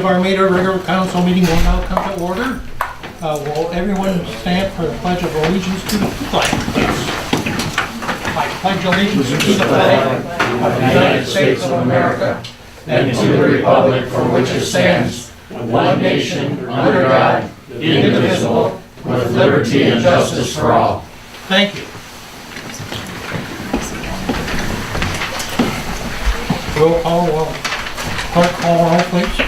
of Armada regular council meeting will now come to order. Will everyone stand for the Pledge of Allegiance to the flag, please? I pledge allegiance to the flag of the United States of America and to the republic for which it stands, one nation, under God, indivisible, with liberty and justice for all. Thank you. Roll call, clerk call roll, please.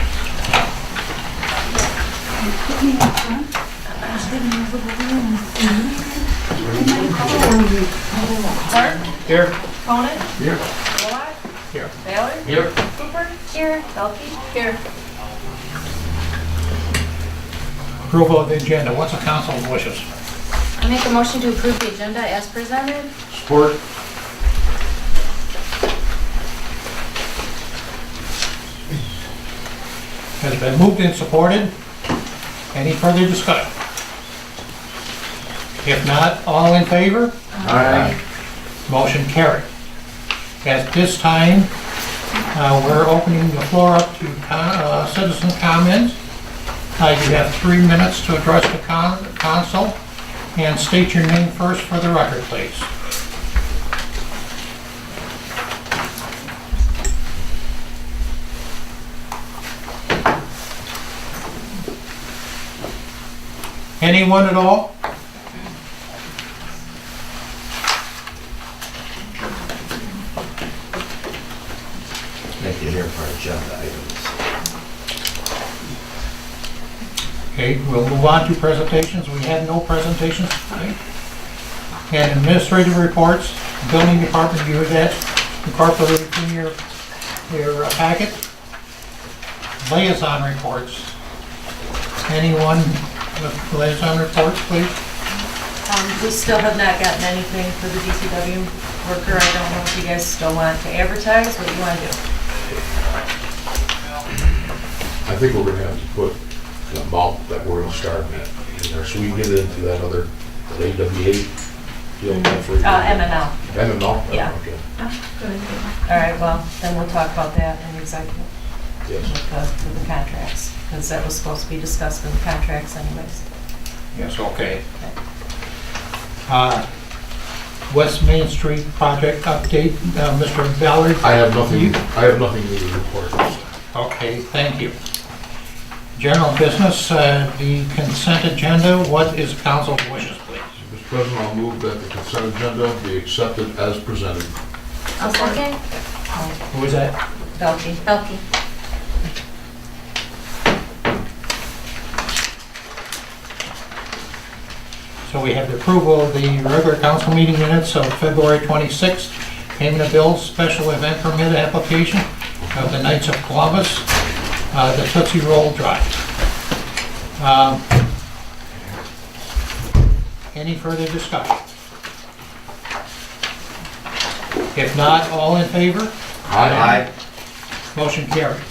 Clark? Here. Conant? Here. Bullock? Here. Ballard? Here. Cooper? Here. Belkey? Here. Approval of the agenda. What's the council's wishes? I make a motion to approve the agenda as presented. Support. Has been moved and supported. Any further discussion? If not, all in favor? Aye. Motion carried. At this time, we're opening the floor up to citizen comments. You have 3 minutes to address the council, and state your name first for the record, please. Anyone at all? Thank you here for agenda items. Okay, we'll move on to presentations. We had no presentations tonight. And administrative reports, building department, you have that incorporated in your packet. Liaison reports. Anyone with liaison reports, please? We still have not gotten anything for the DCW worker. I don't know if you guys still want to advertise, what you want to do. I think we're gonna have to put the amount that we're gonna start at in there, so we can get into that other, that AWA deal. MML. MML? Yeah. Okay, All right, well, then we'll talk about that in executive yes. with the contracts, because that was supposed to be discussed in the contracts anyways. Yes, okay. West Main Street project update, Mr. Ballard? I have nothing new to report. Okay, thank you. General business, the consent agenda, what is council's wishes, please? Mr. President, I'll move that the consent agenda be accepted as presented. I'll second. Who was that? Belkey. Belkey. So we have the approval of the regular council meeting minutes of February 26th, payment of bills, special event permit application of the Knights of Columbus, the Tootsie Roll Drive. Any further discussion? If not, all in favor? Aye. Motion carried.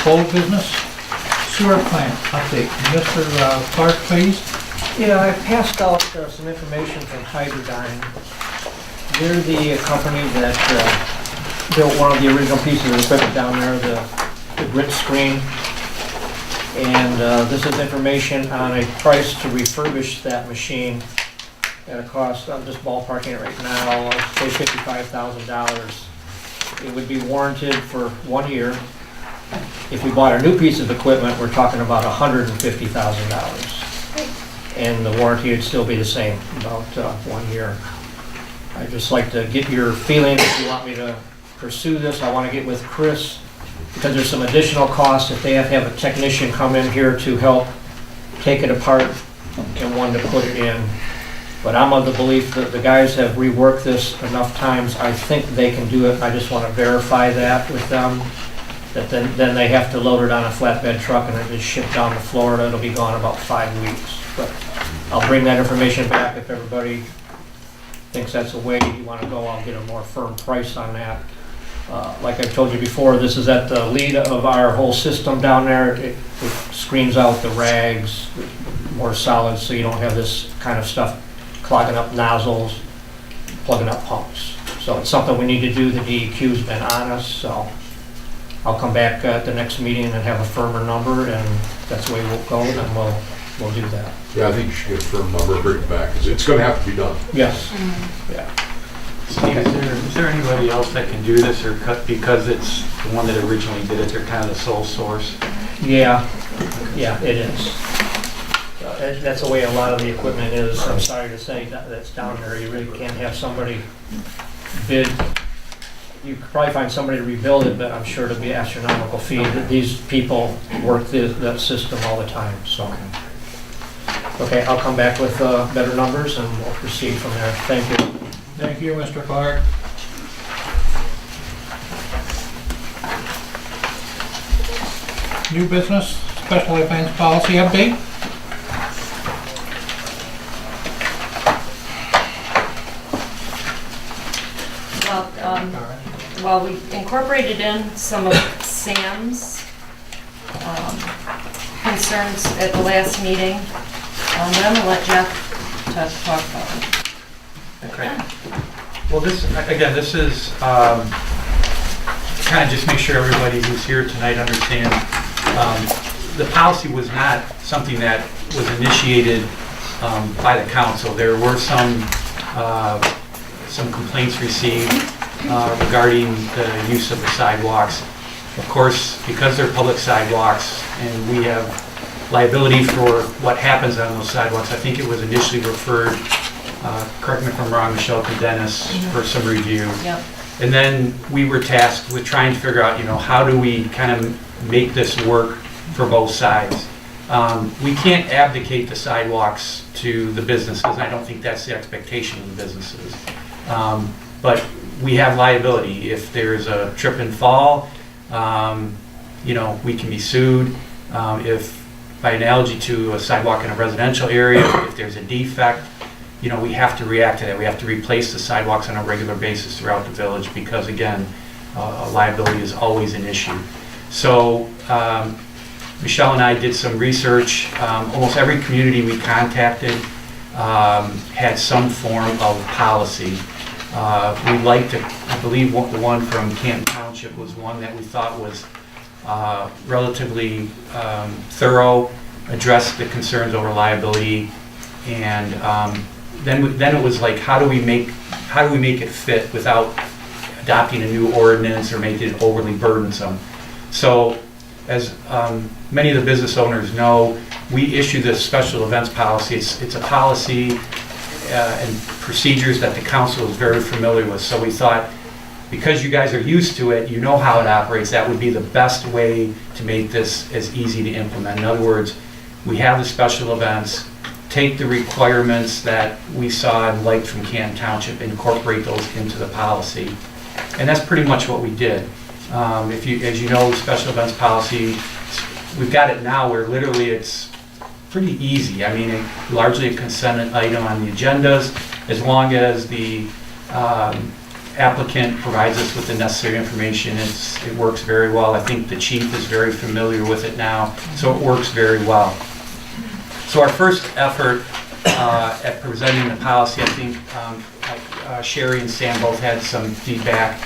Old business, sewer plant update. Mr. Clark, please. Yeah, I passed out some information from Hydrodyne. They're the company that built one of the original pieces of equipment down there, the grit screen. And this is information on a price to refurbish that machine at a cost, I'm just ballparking it right now, let's say $55,000. It would be warranted for 1 year. If we bought a new piece of equipment, we're talking about $150,000. And the warranty would still be the same, about 1 year. I'd just like to get your feeling if you want me to pursue this. I want to get with Chris because there's some additional costs if they have to have a technician come in here to help take it apart and one to put it in. But I'm of the belief that the guys have reworked this enough times. I think they can do it. I just want to verify that with them. That then they have to load it on a flatbed truck and it is shipped down to Florida. It'll be gone about 5 weeks. But I'll bring that information back if everybody thinks that's the way you want to go. I'll get a more firm price on that. Like I've told you before, this is at the lead of our whole system down there. It screens out the rags, more solid, so you don't have this kind of stuff clogging up nozzles, plugging up pumps. So it's something we need to do. The DEQ's been on us, so I'll come back at the next meeting and have a firmer number, and that's the way we'll go, and we'll do that. Yeah, I think you should get a firm number and bring it back, because it's gonna have to be done. Yes, yeah. Steve, is there anybody else that can do this, or because it's the one that originally did it, they're kind of the sole source? Yeah, it is. That's the way a lot of the equipment is. I'm sorry to say that's down there. You really can't have somebody bid. You could probably find somebody to rebuild it, but I'm sure it'll be astronomical fee. These people work that system all the time, so. Okay, I'll come back with better numbers and we'll proceed from there. Thank you. Thank you, Mr. Clark. New business, special events policy update. Well, we incorporated in some of Sam's concerns at the last meeting. But I'm gonna let Jeff talk about it. Okay. Well, this is kind of just make sure everybody who's here tonight understands. The policy was not something that was initiated by the council. There were some complaints received regarding the use of the sidewalks. Of course, because they're public sidewalks and we have liability for what happens on those sidewalks, I think it was initially referred, correct me if I'm wrong, Michelle, to Dennis for some review. Yep. And then we were tasked with trying to figure out, how do we kind of make this work for both sides? We can't abdicate the sidewalks to the businesses. I don't think that's the expectation of the businesses. But we have liability. If there's a trip and fall, we can be sued. If, by analogy to a sidewalk in a residential area, if there's a defect, we have to react to that. We have to replace the sidewalks on a regular basis throughout the village because, again, liability is always an issue. So Michelle and I did some research. Almost every community we contacted had some form of policy. We liked it. I believe the one from Canton Township was one that we thought was relatively thorough, addressed the concerns over liability, and then it was like, how do we make it fit without adopting a new ordinance or making it overly burdensome? So, as many of the business owners know, we issue this special events policy. It's a policy and procedures that the council is very familiar with. So we thought, because you guys are used to it, you know how it operates, that would be the best way to make this as easy to implement. In other words, we have the special events, take the requirements that we saw and liked from Canton Township, incorporate those into the policy. And that's pretty much what we did. As you know, special events policy, we've got it now where literally it's pretty easy. I mean, largely a consent item on the agendas, as long as the applicant provides us with the necessary information. It works very well. I think the chief is very familiar with it now, so it works very well. So our first effort at presenting the policy, I think Sherry and Sam both had some feedback.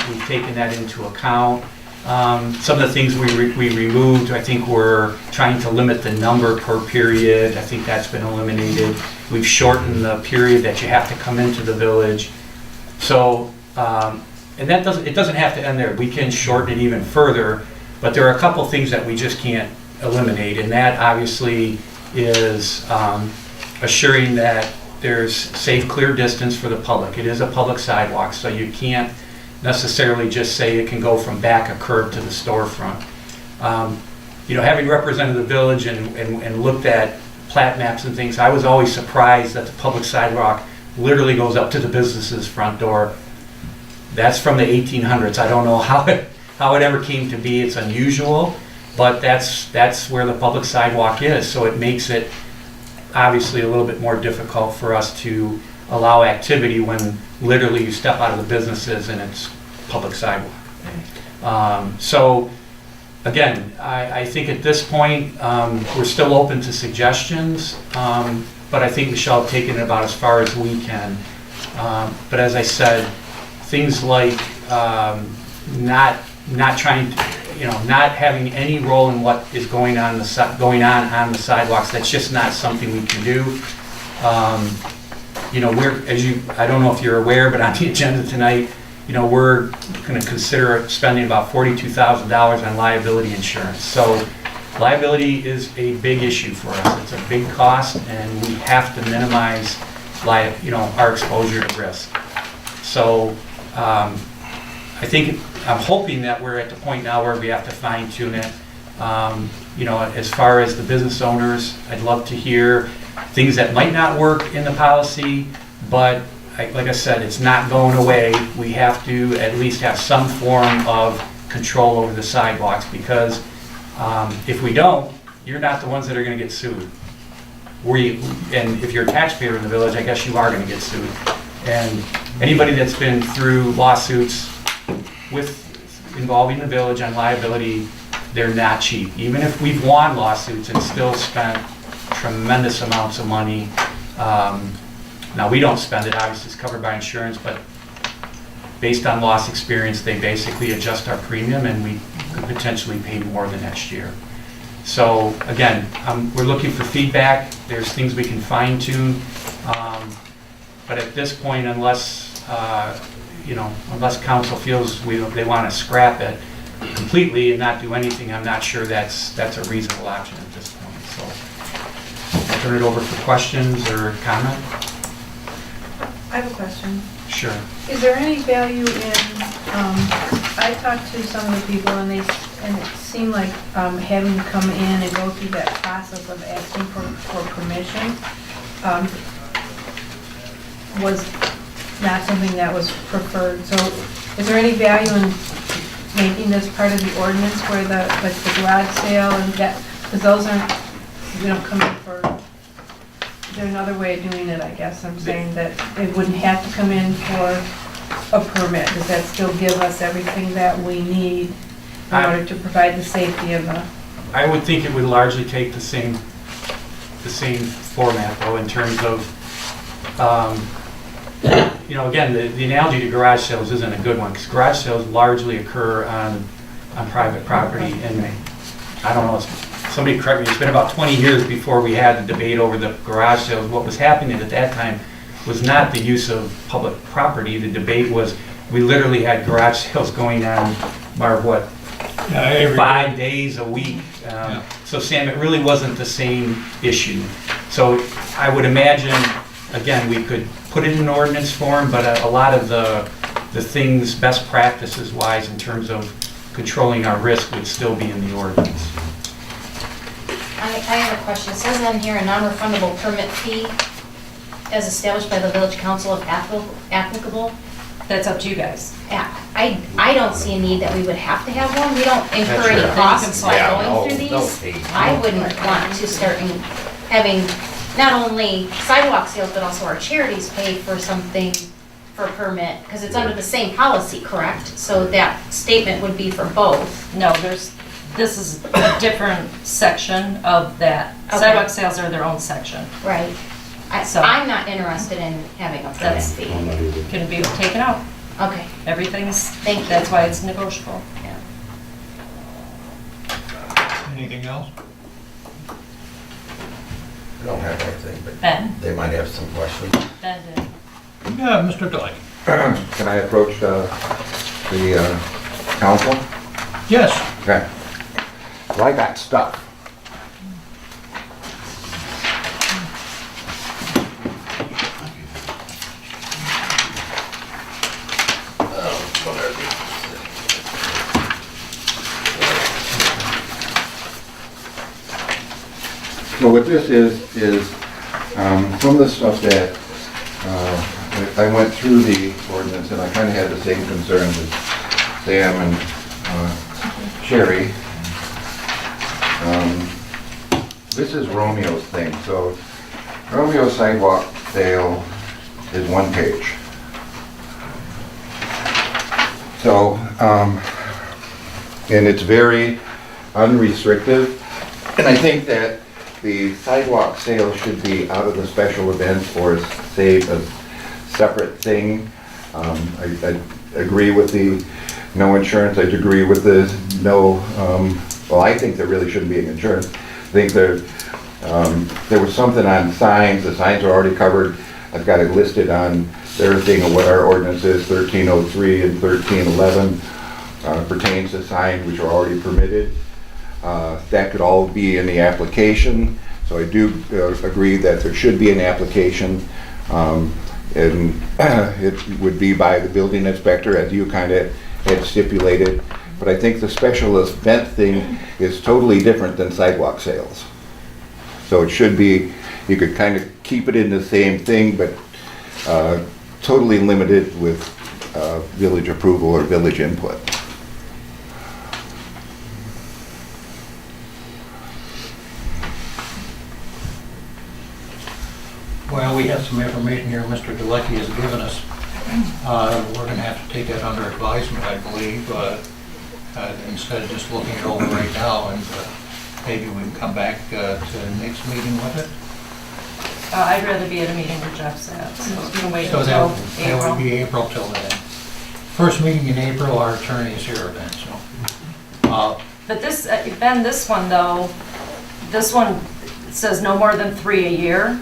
We've taken that into account. Some of the things we removed, I think we're trying to limit the number per period. I think that's been eliminated. We've shortened the period that you have to come into the village. So, and it doesn't have to end there. We can shorten it even further, but there are a couple things that we just can't eliminate, and that obviously is assuring that there's safe, clear distance for the public. It is a public sidewalk, so you can't necessarily just say it can go from back a curb to the storefront. Having represented the village and looked at plat maps and things, I was always surprised that the public sidewalk literally goes up to the business's front door. That's from the 1800s. I don't know how it ever came to be. It's unusual, but that's where the public sidewalk is. So it makes it obviously a little bit more difficult for us to allow activity when literally you step out of the businesses and it's public sidewalk. So again, I think at this point we're still open to suggestions, but I think we shall have taken it about as far as we can. But as I said, things like not not trying to, not having any role in what is going on the sidewalks. That's just not something we can do. I don't know if you're aware, but on the agenda tonight, we're going to consider spending about $42,000 on liability insurance. So liability is a big issue for us. It's a big cost, and we have to minimize our exposure to risk. So I'm hoping that we're at the point now where we have to fine tune it. As far as the business owners, I'd love to hear things that might not work in the policy, but like I said, it's not going away. We have to at least have some form of control over the sidewalks, because if we don't, you're not the ones that are going to get sued. And if you're a taxpayer in the village, I guess you are going to get sued. And anybody that's been through lawsuits involving the village on liability, they're not cheap. Even if we've won lawsuits and still spent tremendous amounts of money. Now, we don't spend it, obviously it's covered by insurance, but based on loss experience, they basically adjust our premium, and we could potentially pay more the next year. So again, we're looking for feedback. There's things we can fine tune, but at this point, unless council feels they want to scrap it completely and not do anything, I'm not sure that's a reasonable option at this point. So I'll turn it over for questions or comment. I have a question. Sure. Is there any value in, I talked to some of the people and it seemed like having to come in and go through that process of asking for permission was not something that was preferred. So is there any value in making this part of the ordinance where the garage sale and that, because those aren't, come in for, is there another way of doing it, I guess? I'm saying that they wouldn't have to come in for a permit. Does that still give us everything that we need in order to provide the safety of the? I would think it would largely take the same format, though, in terms of, again, the analogy to garage sales isn't a good one, because garage sales largely occur on private property, and I don't know, somebody correct me, it's been about 20 years before we had the debate over the garage sales. What was happening at that time was not the use of public property. The debate was, we literally had garage sales going on, Marv, 5 days a week. So Sam, it really wasn't the same issue. So I would imagine, again, we could put it in ordinance form, but a lot of the things, best practices wise, in terms of controlling our risk, would still be in the ordinance. I have a question. It says on here a non-refundable permit fee as established by the village council if applicable. That's up to you guys. I don't see a need that we would have to have one. We don't incur any costs by going through these. I wouldn't want to start having not only sidewalk sales, but also our charities pay for something for a permit, because it's under the same policy, correct? So that statement would be for both. No, this is a different section of that. Okay. Sidewalk sales are their own section. Right. So- I'm not interested in having a permit fee. Can be taken out. Okay. Everything's, Thank you. that's why it's negotiable. Yeah. Anything else? I don't have anything, but Ben? they might have some questions. Ben did. Yeah, Mr. Delight. Can I approach the council? Yes. Okay. Well, I got stuff. So what this is some of the stuff that I went through the ordinance, and I kind of had the same concerns as Sam and Sherry. This is Romeo's thing. So Romeo's sidewalk sale is 1 page. So, and it's very unrestrictive. And I think that the sidewalk sale should be out of the special events or say a separate thing. I agree with the no insurance, I agree with this, no, well, I think there really shouldn't be an insurance. I think there was something on signs, the signs are already covered. I've got it listed on their thing of what our ordinance is, 1303 and 1311 pertains to signs which are already permitted. That could all be in the application, so I do agree that there should be an application. And it would be by the building inspector, as you kind of had stipulated. But I think the special event thing is totally different than sidewalk sales. So it should be, you could kind of keep it in the same thing, but totally limited with village approval or village input. Well, we have some information here Mr. Galecki has given us. We're gonna have to take that under advisement, I believe, instead of just looking it over right now, and maybe we can come back to the next meeting with it. I'd rather be at a meeting where Jeff's at, so we can wait So until that would April. be April till then. First meeting in April, our attorney is here then, so. But this, Ben, this one though, this one says no more than 3 a year.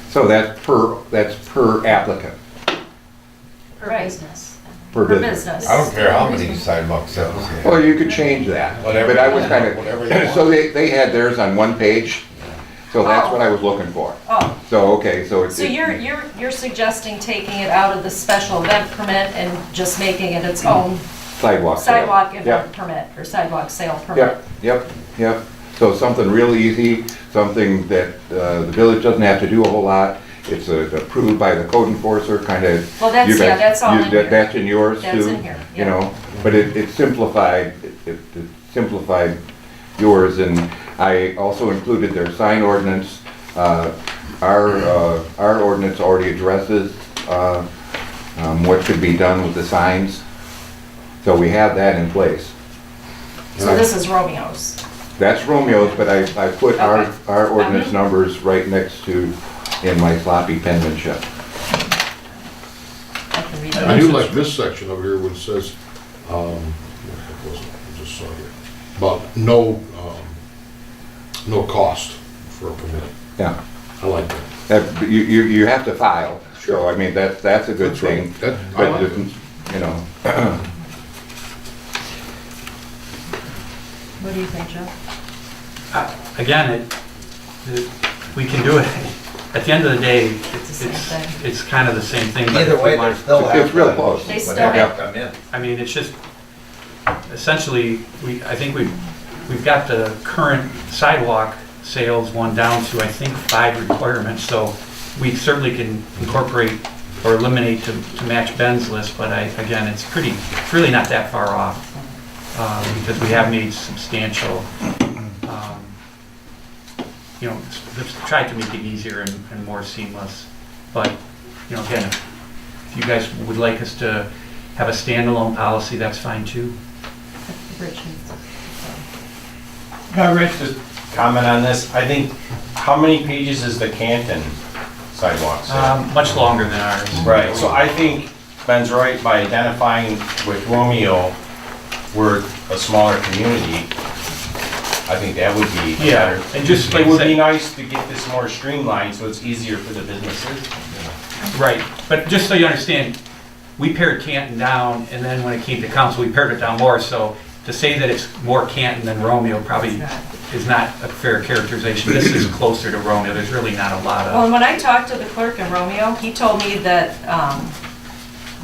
So that's per applicant, Per business. per Per business. business. I don't care how many sidewalk sales you have. Well, you could change that, Whatever but I you was want, kind whatever you of, want. so they had theirs on one page, so that's what I was looking for. Oh, So, okay, so it's. so you're suggesting taking it out of the special event permit and just making it its own Sidewalk sale. sidewalk Yep. event permit or sidewalk sale permit? Yep. So something real easy, something that the village doesn't have to do a whole lot. It's approved by the code enforcer, kind of. Well, that's, yeah, that's all in here. That's in yours too? That's in here, You yeah. know, but it simplified, it simplified yours, and I also included their sign ordinance. Our ordinance already addresses what should be done with the signs, so we have that in place. So this is Romeo's. That's Romeo's, but I put Okay. our ordinance numbers right next to, in my sloppy penmanship. I can read I it. do like this section over here where it says, what the heck was it? I just saw here. About no cost for a permit. Yeah, I like that. that, you have to file, so Sure. I mean, that's a good That's right. thing. That- I But, like it. you know, What do you think, Joe? Again, we can do it, at the end of the day, It's the same thing. it's kind of the same thing. but Either if we way, want- they're still have. It's real close. They still Whatever have- come in. I mean, it's just, essentially, I think we've got the current sidewalk sales one down to, I think, 5 requirements, so we certainly can incorporate or eliminate to match Ben's list, but again, it's really not that far off, because we have made substantial, tried to make it easier and more seamless. But, again, if you guys would like us to have a standalone policy, that's fine too. Rich needs Can I, Rich, just comment on this? I think, how many pages is the Canton sidewalk sale? Much longer than ours. Right, so I think Ben's right by identifying with Romeo, we're a smaller community. I think that would be Yeah, better. and just like It would be say, nice to get this more streamlined so it's easier for the businesses. right, but just so you understand, we pared Canton down, and then when it came to council, we pared it down more, so to say that it's more Canton than Romeo probably is not a fair characterization. This is closer to Romeo, there's really not a lot Well, and of, when I talked to the clerk in Romeo, he told me that,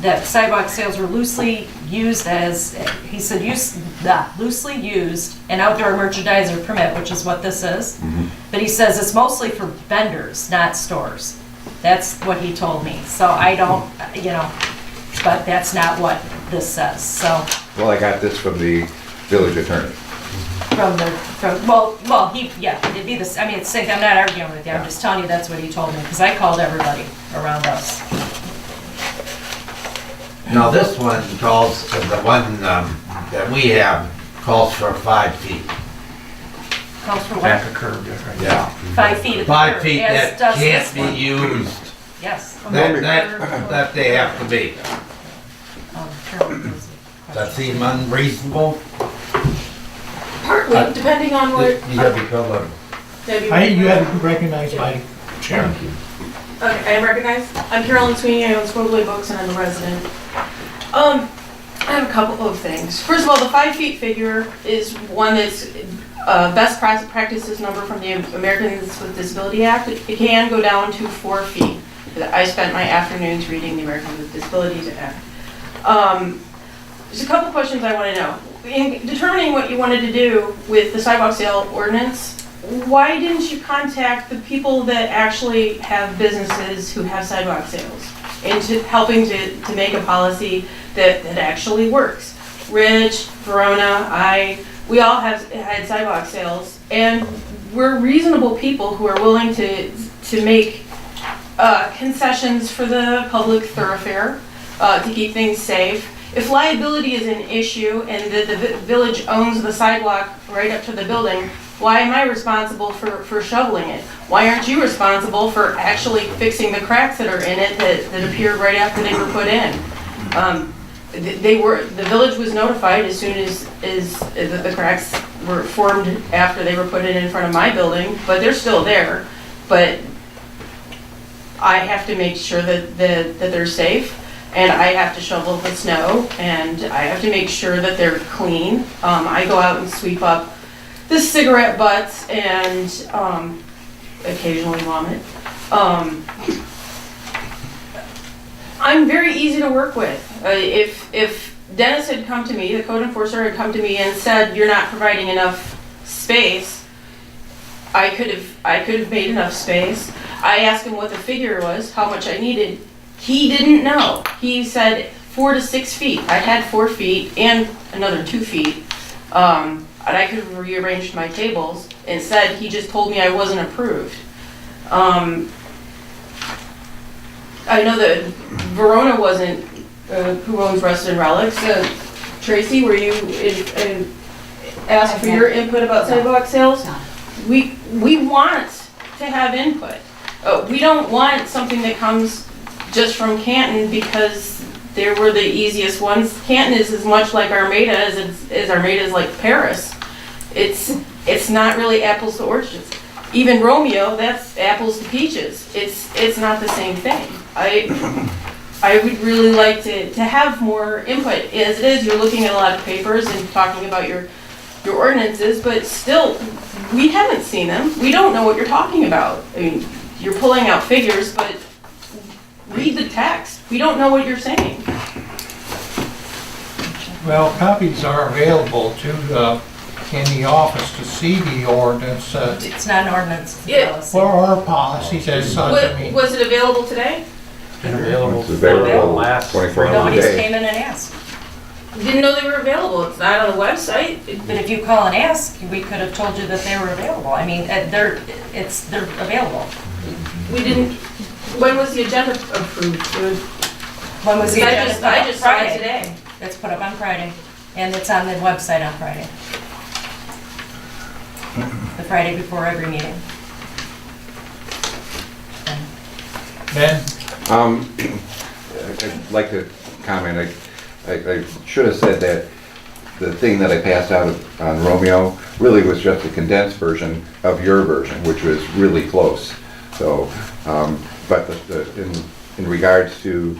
that sidewalk sales were loosely used as, he said, loosely used an outdoor merchandiser permit, which is what this is. But he says it's mostly for vendors, not stores. That's what he told me. So I don't, but that's not what this says, so. well, I got this from the village attorney. It'd be this, I mean, it's, I'm not arguing with you, I'm just telling you that's what he told me, because I called everybody around us. Now, this one calls, the one that we have calls for 5 feet. Calls for back what? a curve, right? Yeah. 5 feet at the 5 curb, feet as that does can't this be one. used Yes. That they have to be. Carol knows the That question. seem unreasonable? Partly, depending on what. You gotta be told them. You have to recognize my chair. Okay, I am recognized. I'm Carolyn Sweeney, I own Squiggly Books, and I'm a resident. I have a couple of things. First of all, the 5 feet figure is one that's best practices number from the Americans with Disability Act. It can go down to 4 feet. I spent my afternoons reading the Americans with Disabilities Act. There's a couple questions I want to know. In determining what you wanted to do with the sidewalk sale ordinance, why didn't you contact the people that actually have businesses who have sidewalk sales into helping to make a policy that actually works? Rich, Verona, we all have had sidewalk sales, and we're reasonable people who are willing to make concessions for the public thoroughfare to keep things safe. If liability is an issue and the village owns the sidewalk right up to the building, why am I responsible for shoveling it? Why aren't you responsible for actually fixing the cracks that are in it that appeared right after they were put in? The village was notified as soon as the cracks were formed after they were put in front of my building, but they're still there. But I have to make sure that they're safe, and I have to shovel the snow, and I have to make sure that they're clean. I go out and sweep up the cigarette butts and occasionally vomit. I'm very easy to work with. If Dennis had come to me, the code enforcer had come to me and said, you're not providing enough space, I could have made enough space. I asked him what the figure was, how much I needed. He didn't know. He said 4 to 6 feet. I had 4 feet and another 2 feet. And I could have rearranged my tables. Instead, he just told me I wasn't approved. I know that Verona wasn't, who owns Rest and Relics. Tracy, were you asked for your input about sidewalk sales? We want to have input. We don't want something that comes just from Canton because they were the easiest ones. Canton is as much like Armada as Armada is like Paris. It's not really apples to oranges. Even Romeo, that's apples to peaches. It's not the same thing. I would really like to have more input. As it is, you're looking at a lot of papers and talking about your ordinances, but still, we haven't seen them. We don't know what you're talking about. I mean, you're pulling out figures, but read the text. We don't know what you're saying. Well, copies are available in the office to see the ordinance, It's not an ordinance, it's a Yeah. policy. for our policies as such, I mean. Was it available today? It's been available It's available last. 24 hours a Nobody's day. came in and asked. Didn't know they were available. It's not on the website. But if you call and ask, we could have told you that they were available. I mean, they're available. We didn't, when was the agenda approved? When was the I agenda? just saw it Friday. today. It's put up on Friday, and it's on the website on Friday. The Friday before every meeting. Ben? I'd like to comment. I should have said that the thing that I passed out on Romeo really was just a condensed version of your version, which was really close. So, but in regards to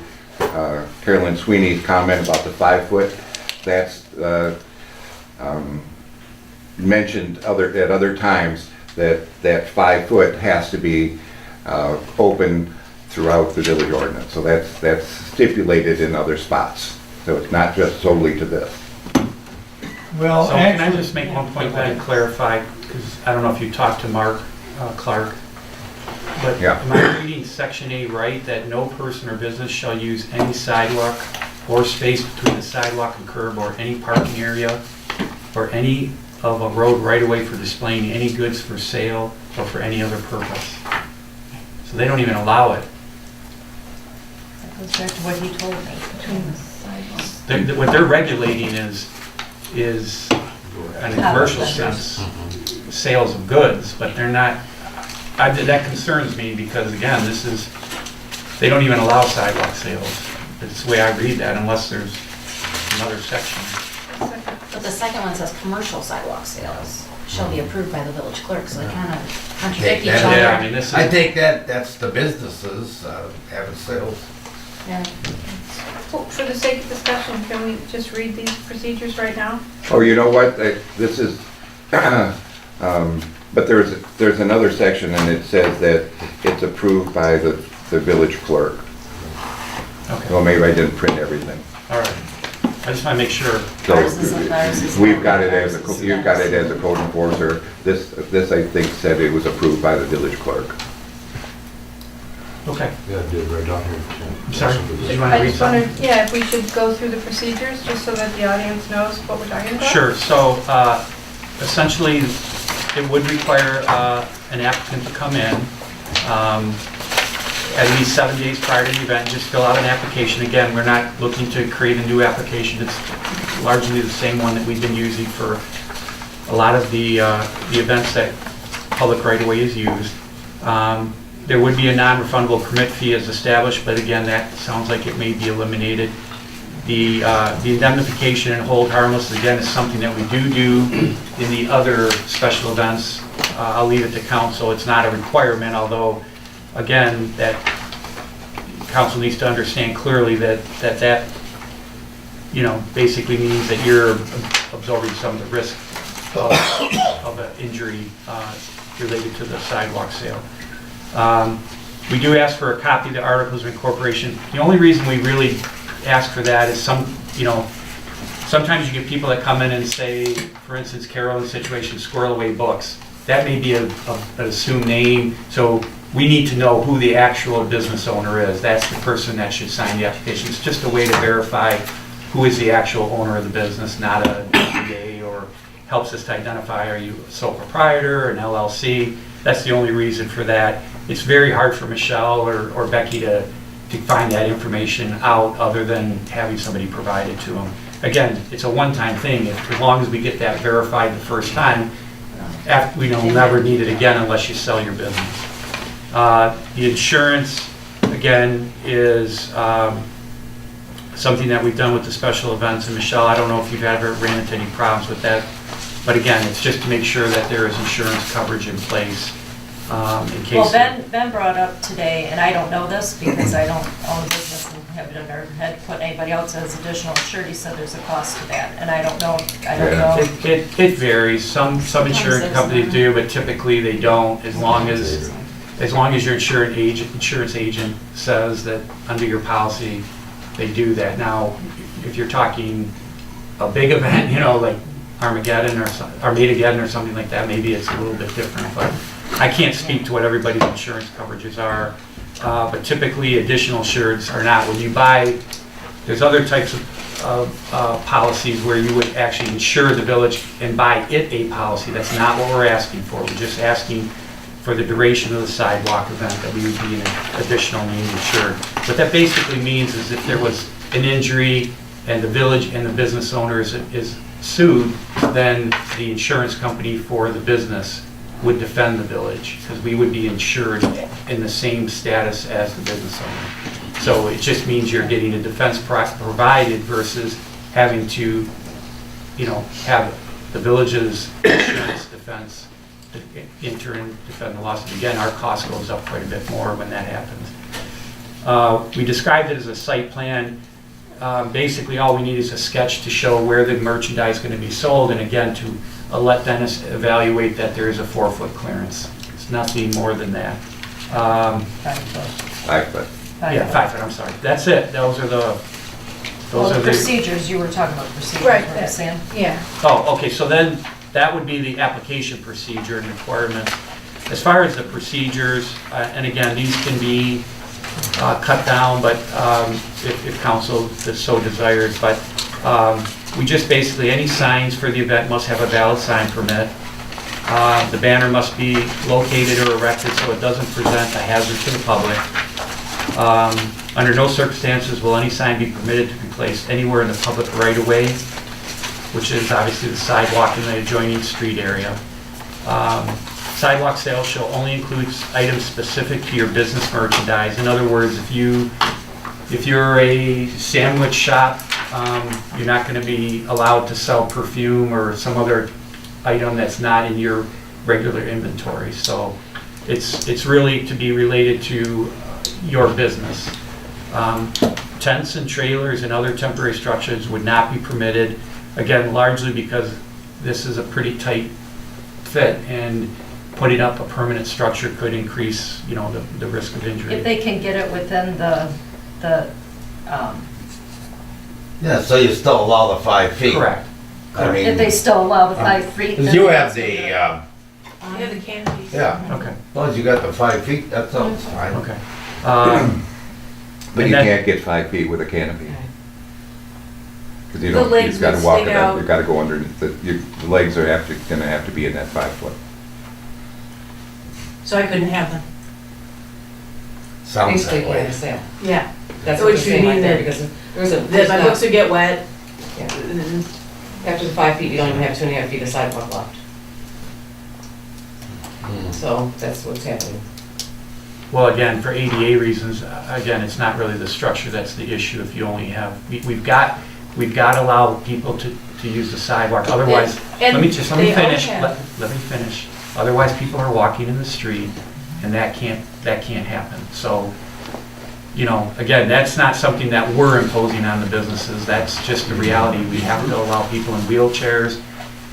Carolyn Sweeney's comment about the 5 foot, that's mentioned at other times that 5 foot has to be open throughout the village ordinance. So that's stipulated in other spots. So it's not just solely to this. Well, So can I actually. just make one point that I clarify, because I don't know if you talked to Mark Clark, but Yeah. am I reading section A right, that no person or business shall use any sidewalk or space between the sidewalk and curb or any parking area or any of a road right away for displaying any goods for sale or for any other purpose? So they don't even allow it. That goes back to what he told me. What they're regulating is in a commercial sense, sales of goods, but they're not, that concerns me because again, this is they don't even allow sidewalk sales. That's the way I read that, unless there's another section. But the second one says commercial sidewalk sales shall be approved by the village clerk, so they kind of contradict each Yeah, other. Yeah, I mean, this is. I think that's the businesses having sales. Yeah. Well, for the sake of discussion, can we just read these procedures right now? Oh, you know what, this is, but there's another section and it says that it's approved by the village clerk. Okay, Well, maybe I didn't print everything. all right. I just want to make sure. So Ours is we've got it as ours is you've got it as a code enforcer. This I think said it was approved by the village clerk. Okay, Yeah, I did right down here. I'm sorry. Did you want to I read just something? wondered, yeah, if we should go through the procedures, just so that the audience knows what we're talking about? Sure, so essentially, it would require an applicant to come in at least 7 days prior to the event, just fill out an application. Again, we're not looking to create a new application, it's largely the same one that we've been using for a lot of the events that public right-of-way is used. There would be a non-refundable permit fee as established, but again, that sounds like it may be eliminated. The indemnification and hold harmless, again, is something that we do in the other special events. I'll leave it to council. It's not a requirement, although, again, that council needs to understand clearly that basically means that you're absorbing some of the risk of an injury related to the sidewalk sale. We do ask for a copy of the articles of incorporation. The only reason we really ask for that is sometimes you get people that come in and say, for instance, Carolyn's situation, squirrel away books. That may be an assumed name, so we need to know who the actual business owner is. That's the person that should sign the application. It's just a way to verify who is the actual owner of the business, not a DBA, or helps us to identify, are you a sole proprietor, an LLC? That's the only reason for that. It's very hard for Michelle or Becky to find that information out other than having somebody provide it to them. Again, it's a one-time thing. As long as we get that verified the first time, we don't never need it again unless you sell your business. The insurance, again, is something that we've done with the special events. And Michelle, I don't know if you've ever ran into any problems with that, but again, it's just to make sure that there is insurance coverage in place in case. Well, Ben brought up today, and I don't know this because I don't own a business and have it in our head, put anybody else as additional insured. He said there's a cost to that, and I don't know. It varies. Some insurance there's companies none. do, but typically they don't, as long as your insurance agent says that under your policy, they do that. Now, if you're talking a big event, like Armageddon or something like that, maybe it's a little bit different, but I can't speak to what everybody's insurance coverages are, but typically additional insureds are not. When you buy, there's other types of policies where you would actually insure the village and buy it a policy. That's not what we're asking for. We're just asking for the duration of the sidewalk event that we would be an additional named insured. What that basically means is if there was an injury and the village and the business owner is sued, then the insurance company for the business would defend the village because we would be insured in the same status as the business owner. So it just means you're getting a defense provided versus having to, have the village's insurance defense enter and defend the lawsuit. Again, our cost goes up quite a bit more when that happens. We described it as a site plan. Basically, all we need is a sketch to show where the merchandise is going to be sold, and again, to let Dennis evaluate that there is a 4-foot clearance. It's nothing more than that. 5 foot. Yeah, 5 foot, I'm sorry. That's it. Those are the Procedures, you were talking about procedures, Right, weren't you, Sam? Yeah. Oh, okay, so then that would be the application procedure and requirements. As far as the procedures, and again, these can be cut down, but if council so desires, but we just basically, any signs for the event must have a valid sign permit. The banner must be located or erected so it doesn't present a hazard to the public. Under no circumstances will any sign be permitted to be placed anywhere in the public right-of-way, which is obviously the sidewalk in the adjoining street area. Sidewalk sales shall only include items specific to your business merchandise. In other words, if you're a sandwich shop, you're not going to be allowed to sell perfume or some other item that's not in your regular inventory. So it's really to be related to your business. Tents and trailers and other temporary structures would not be permitted, again, largely because this is a pretty tight fit, and putting up a permanent structure could increase, the risk of injury. If they can get it within Yeah, so you still allow the 5 feet. Correct. I mean, if they still allow the 5 feet. 'cause then you they have still the, get it. Yeah, the canopies. yeah, Okay, as long as you got the 5 feet, that sounds fine. okay. But And you then- can't get 5 feet with a canopy. Because you The don't, you legs just gotta would walk stick it up, out. you gotta go underneath, the legs are gonna have to be in that 5 foot. So I couldn't have them. Sounds Basically, that way. yeah, sale. Yeah. That's It what would you're saying mean right there, that- because there's a, That my books would get wet. Yeah. and then- after the 5 feet, you don't even have 2.5 feet of sidewalk left. So that's what's happening. Well, again, for ADA reasons, again, it's not really the structure that's the issue. If you only have, we've got to allow people to use the sidewalk, otherwise, And let me they always finish, have. let me finish. Otherwise, people are walking in the street, and that can't happen. So, again, that's not something that we're imposing on the businesses, that's just the reality. We have to allow people in wheelchairs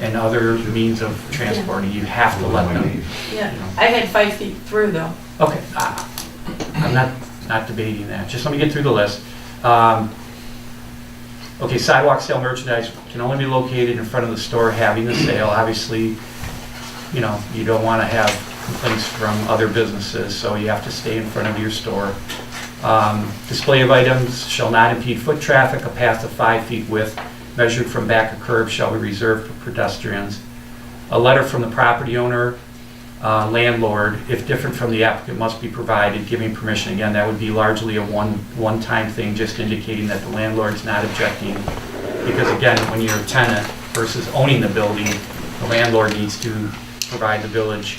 and other means of transporting, you have to let them. Yeah, I had 5 feet through though. Okay, I'm not debating that, just let me get through the list. Okay, sidewalk sale merchandise can only be located in front of the store having the sale. Obviously, you don't want to have complaints from other businesses, so you have to stay in front of your store. Display of items shall not impede foot traffic. A path of 5 feet width measured from back of curb shall be reserved for pedestrians. A letter from the property owner, landlord, if different from the applicant, must be provided, giving permission. Again, that would be largely a one-time thing, just indicating that the landlord's not objecting. Because again, when you're a tenant versus owning the building, the landlord needs to provide the village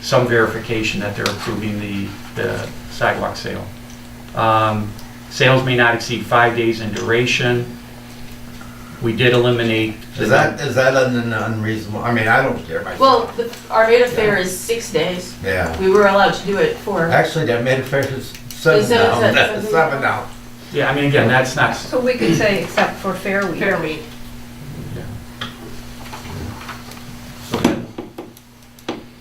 some verification that they're approving the sidewalk sale. Sales may not exceed 5 days in duration. We did eliminate. Is that an unreasonable, I mean, I don't care myself. Well, the Armada Fair is 6 days. Yeah. We were allowed to do it for. Actually, that made it fair, it's 7 Is it- now, is it that's 7 7 now. Yeah, I mean, again, that's not, So we could say except for Fair Week. Fair week. so then,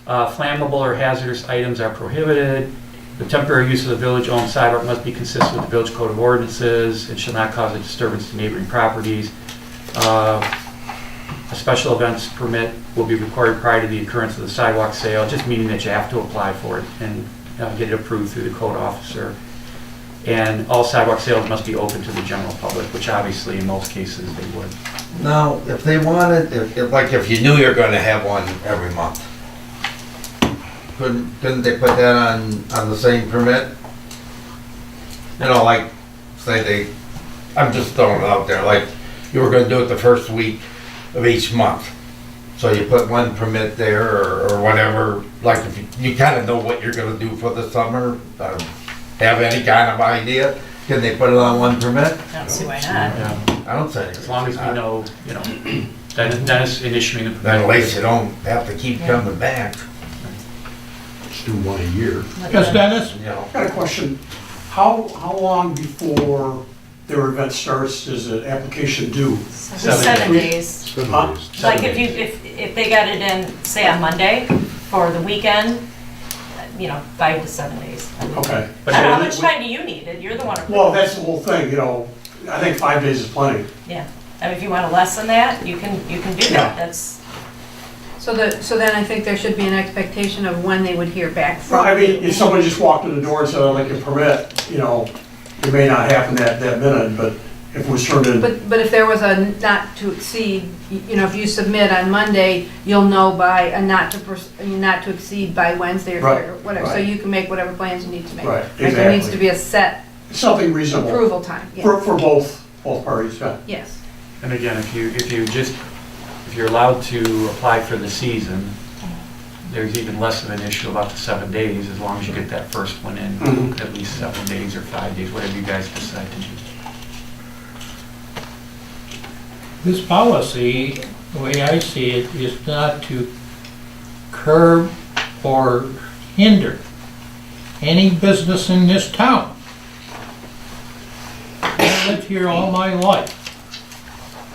flammable or hazardous items are prohibited. The temporary use of the village-owned sidewalk must be consistent with the village code of ordinances. It shall not cause a disturbance to neighboring properties. A special events permit will be required prior to the occurrence of the sidewalk sale, just meaning that you have to apply for it and get it approved through the code officer. And all sidewalk sales must be open to the general public, which obviously in most cases they would. Now, if they wanted, if you knew you're gonna have one every month, couldn't they put that on the same permit? Like, say I'm just throwing it out there, like, you were gonna do it the first week of each month. So you put one permit there or whatever, like, if you kinda know what you're gonna do for the summer, have any kind of idea, can they put it on one permit? I don't see why not. Yeah. I don't say. As long as we know, Dennis in issuing the permit. Then at least you don't have to keep coming back, Just do one a year. Yes, Dennis? Got a question. How long before their event starts is an application due? 7 days. Huh? Like if they got it in, say on Monday for the weekend, 5 to 7 days. Okay. But How then- much time do you need? You're the one. Well, that's the whole thing, I think 5 days is plenty. Yeah, I mean, if you want to lessen that, you can do Yeah. that, that's, So then I think there should be an expectation of when they would hear back from. I mean, if somebody just walked in the door and said, I'd like a permit, it may not happen that minute, but if it was turned in. But if there was a not to exceed, if you submit on Monday, you'll know by a not to exceed by Wednesday or Right, whatever. So right. you can make whatever plans you need to make. Right, Like, there needs exactly. to be a set Something reasonable. approval time, For yes. both parties, yeah. Yes. And again, if you're allowed to apply for the season, there's even less of an issue about the 7 days, as long as you get that first one in, Mhm. at least 7 days or 5 days, whatever you guys decide to do. This policy, the way I see it, is not to curb or hinder any business in this town. I've lived here all my life,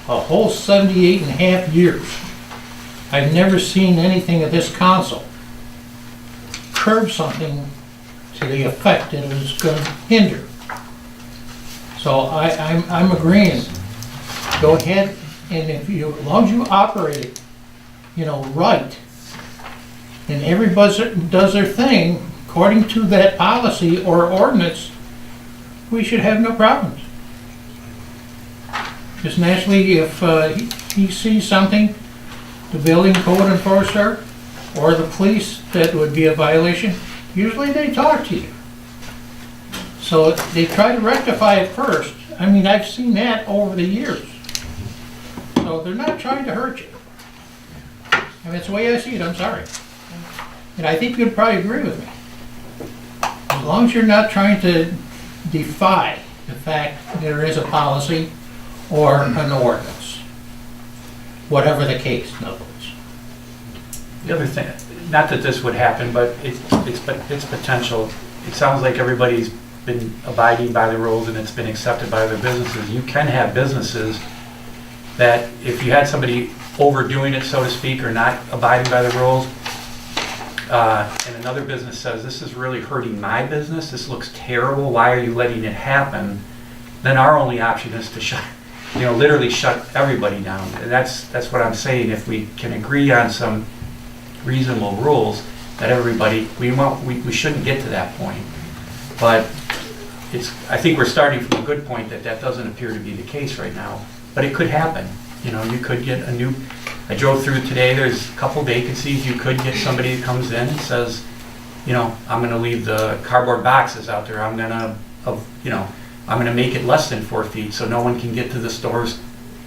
a whole 78 and a half years. I've never seen anything of this council curb something to the effect that it was going to hinder. So I'm agreeing. Go ahead, and if you, as long as you operate it, right, and everybody does their thing according to that policy or ordinance, we should have no problems. Just naturally, if he sees something, the building code enforcer or the police, that would be a violation, usually they talk to you. So they try to rectify it first. I mean, I've seen that over the years. So they're not trying to hurt you. I mean, it's the way I see it, I'm sorry. And I think you'd probably agree with me. As long as you're not trying to defy the fact that there is a policy or an ordinance, whatever the case, in other words. The other thing, not that this would happen, but it's potential. It sounds like everybody's been abiding by the rules and it's been accepted by other businesses. You can have businesses that if you had somebody overdoing it, so to speak, or not abiding by the rules, and another business says, this is really hurting my business, this looks terrible, why are you letting it happen? Then our only option is to shut, literally shut everybody down. And that's what I'm saying. If we can agree on some reasonable rules that everybody, we shouldn't get to that point. But I think we're starting from a good point that doesn't appear to be the case right now. But it could happen. You could get I drove through today, there's a couple vacancies. You could get somebody that comes in and says, I'm gonna leave the cardboard boxes out there. I'm gonna make it less than 4 feet so no one can get to the stores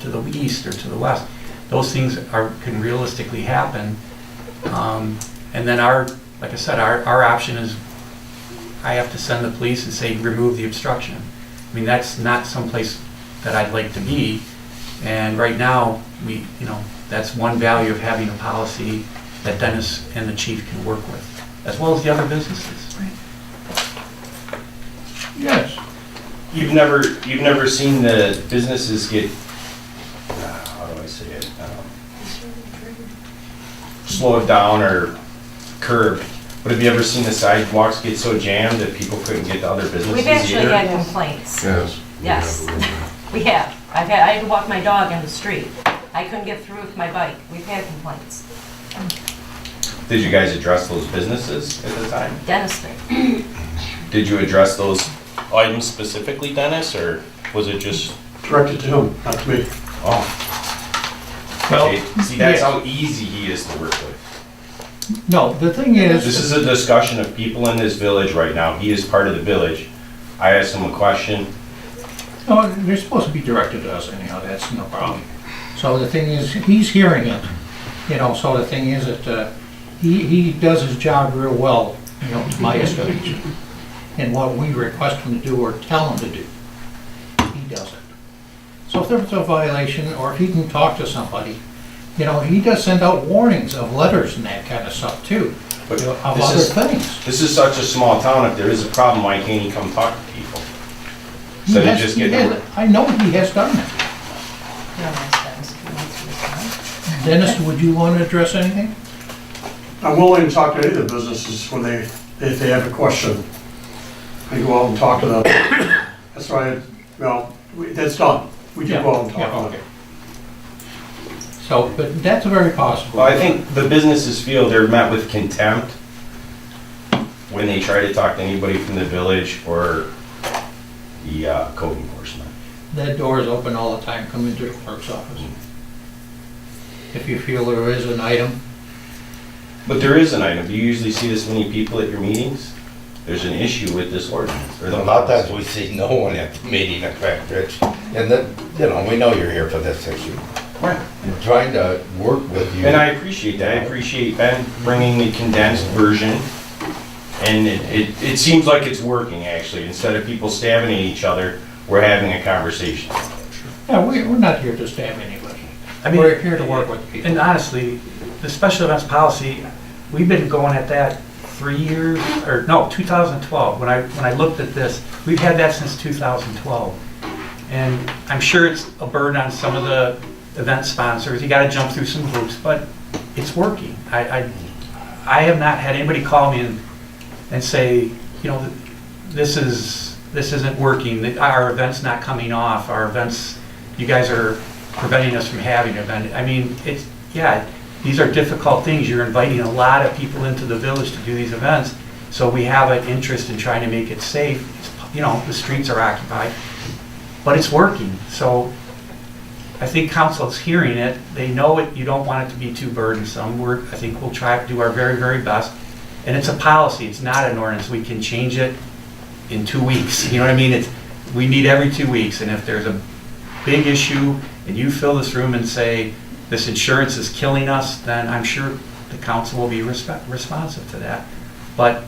to the east or to the west. Those things can realistically happen. And then like I said, our option is I have to send the police and say, remove the obstruction. I mean, that's not someplace that I'd like to be. And right now, that's one value of having a policy that Dennis and the chief can work with, as well as the other businesses. Yes. You've never seen the businesses get, how do I say it? Slowed down or curbed. But have you ever seen the sidewalks get so jammed that people couldn't get to other businesses We've actually either? had complaints. Yes. Yes, we have. I had to walk my dog in the street. I couldn't get through with my bike. We've had complaints. Did you guys address those businesses at the time? Dennis did. Did you address those items specifically, Dennis, or was it just? Directed to him, not to me. Oh. Well, Okay. See, that's yes. how easy he is to work with. No, the thing is. This is a discussion of people in this village right now. He is part of the village. I asked him a question. No, they're supposed to be directed to us anyhow, that's no problem. So the thing is, he's hearing it, so the thing is that he does his job real well, to my estimation. And what we request him to do or tell him to do, he does it. So if there's a violation, or if he can talk to somebody, he does send out warnings of letters and that kind of stuff too, But of this other is- things. This is such a small town. If there is a problem, why can't he come talk to people? He So they has- just he get. has- I know he has done that. Dennis, would you want to address anything? I'm willing to talk to any of the businesses when if they have a question. I go out and talk to them. That's why, that's done. We do go out and talk to them. So, but that's very possible. Well, I think the businesses feel they're met with contempt when they try to talk to anybody from the village or the code enforcement. That door is open all the time, come into the clerk's office. If you feel there is an item, But there is an item. Do you usually see this many people at your meetings? There's an issue with this ordinance. Or A the lot of times we see no one at the meeting, in fact, Rich. And that, we know you're here for this issue. I'm trying to work with you. And I appreciate that. I appreciate Ben bringing the condensed version. And it seems like it's working, actually. Instead of people stabbing at each other, we're having a conversation. Yeah, we're not here to stab anybody. I mean, We're here to work with people. And honestly, the special events policy, we've been going at that 3 years, or no, 2012. When I looked at this, we've had that since 2012. And I'm sure it's a burden on some of the event sponsors. You gotta jump through some hoops, but it's working. I have not had anybody call me and say, you know, this isn't working, that our event's not coming off, our events, you guys are preventing us from having an event. I mean, these are difficult things. You're inviting a lot of people into the village to do these events, so we have an interest in trying to make it safe. You know, the streets are occupied, but it's working. So I think council's hearing it. They know it. You don't want it to be too burdensome. I think we'll try to do our very, very best. And it's a policy. It's not an ordinance. We can change it in 2 weeks. You know what I mean? We meet every 2 weeks, and if there's a big issue and you fill this room and say, this insurance is killing us, then I'm sure the council will be responsive to that. But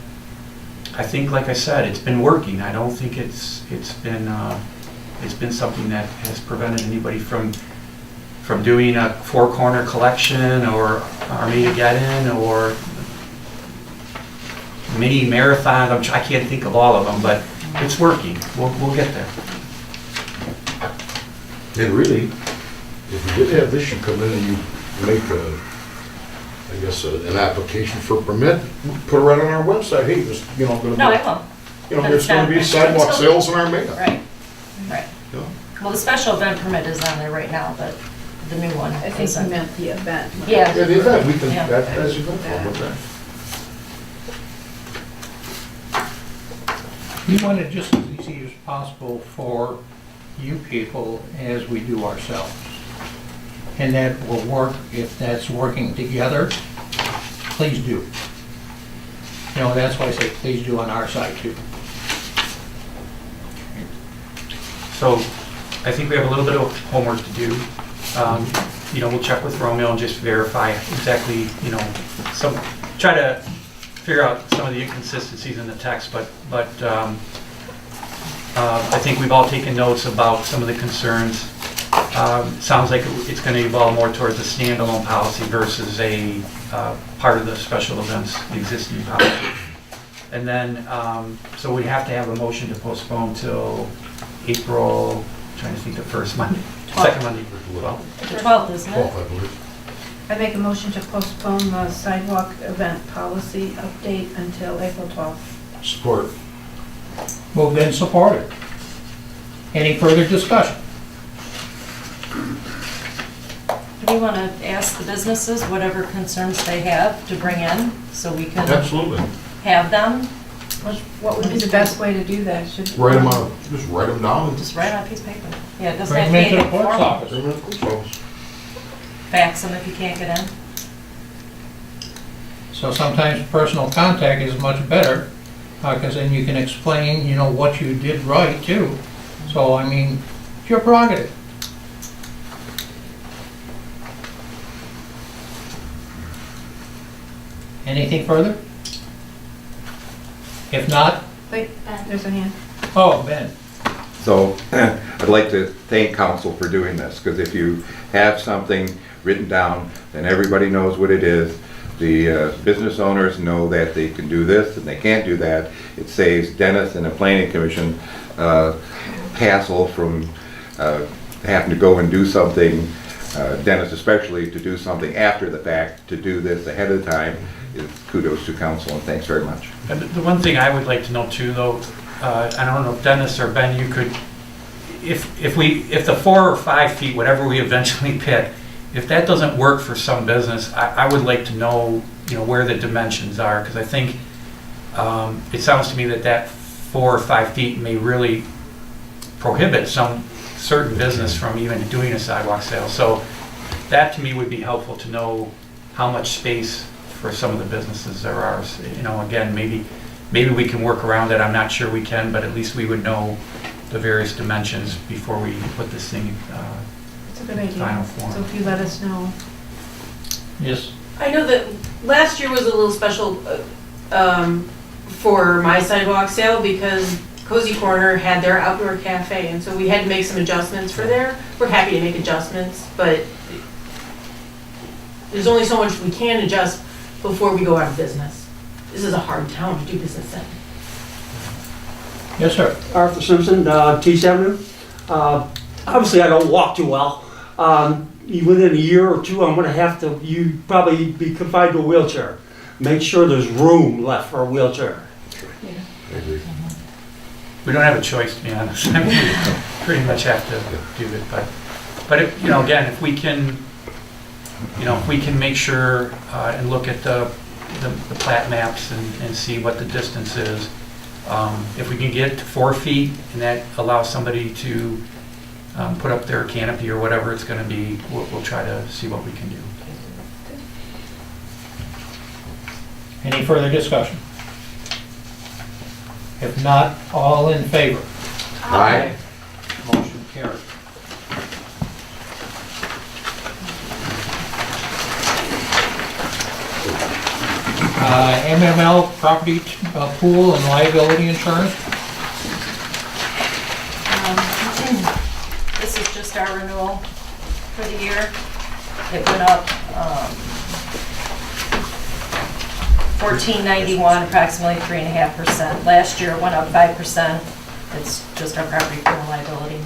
I think, like I said, it's been working. I don't think it's been something that has prevented anybody from doing a four-corner collection or Armada get-in or mini marathons. I can't think of all of them, but it's working. We'll get there. And really, if you did have this, you come in and you make an application for a permit, put it right on our website, hey, this, gonna be. No, I will. There's gonna be sidewalk sales in Armada. Right. Yeah. Well, the special event permit is on there right now, but the new one I think you isn't. meant the event. Yeah. Yeah, the event, we can, Yeah. as you go forward, okay. We want it just as easy as possible for you people as we do ourselves. And that will work, if that's working together, please do. You know, that's why I say please do on our side too. So I think we have a little bit of homework to do. You know, we'll check with Romeo and just verify exactly, you know, try to figure out some of the inconsistencies in the text, but I think we've all taken notes about some of the concerns. Sounds like it's going to evolve more towards a standalone policy versus a part of the special events existing policy. And then, so we have to have a motion to postpone till April, trying to think the first Monday, second Monday. Well, The 12th, isn't 12th, it? I believe. I make a motion to postpone the sidewalk event policy update until April 12th. Support. Moved and supported. Any further discussion? Do you want to ask the businesses whatever concerns they have to bring in, so we can Absolutely. have them? What would be the best way to do that? Should Write them out, just write them down and Just write on a piece of paper. Yeah, it doesn't Bring have them to be into the anything clerk's formal. office. bring them to the clerk's office. Fax them if you can't get in. So sometimes personal contact is much better, because then you can explain, you know, what you did right too. So, I mean, it's your prerogative. Anything further? If not, Wait, there's a hand. oh, Ben. So I'd like to thank council for doing this, because if you have something written down, then everybody knows what it is. The business owners know that they can do this and they can't do that. It saves Dennis and the planning commission hassle from having to go and do something, Dennis especially, to do something after the fact. To do this ahead of time is kudos to council, and thanks very much. And the one thing I would like to know too, though, I don't know if Dennis or Ben, you could, if the 4 or 5 feet, whatever we eventually pick, if that doesn't work for some business, I would like to know, you know, where the dimensions are, because I think it sounds to me that 4 or 5 feet may really prohibit some certain business from even doing a sidewalk sale. So that to me would be helpful to know how much space for some of the businesses there are. So, you know, again, maybe we can work around it. I'm not sure we can, but at least we would know the various dimensions before we put this thing. It's a good idea. final So form. if you let us know. Yes, I know that last year was a little special for my sidewalk sale because Cozy Corner had their outdoor cafe, and so we had to make some adjustments for there. We're happy to make adjustments, but there's only so much we can adjust before we go out of business. This is a hard town to do business in. yes, sir. Arthur Simpson, Tees Avenue. Obviously, I don't walk too well. Within a year or two, I'm gonna have to, you probably be confined to a wheelchair. Make sure there's room left for a wheelchair. I agree. We don't have a choice, to be honest. I mean, we pretty much have to do it, but if, again, if we can, if we can make sure and look at the plat maps and see what the distance is, if we can get to 4 feet and that allows somebody to put up their canopy or whatever it's gonna be, we'll try to see what we can do. Any further discussion? If not, all in favor? Aye. Motion carried. MML property pool and liability insurance. This is just our renewal for the year. It went up $14.91, approximately 3.5%. Last year it went up 5%. It's just our property pool and liability.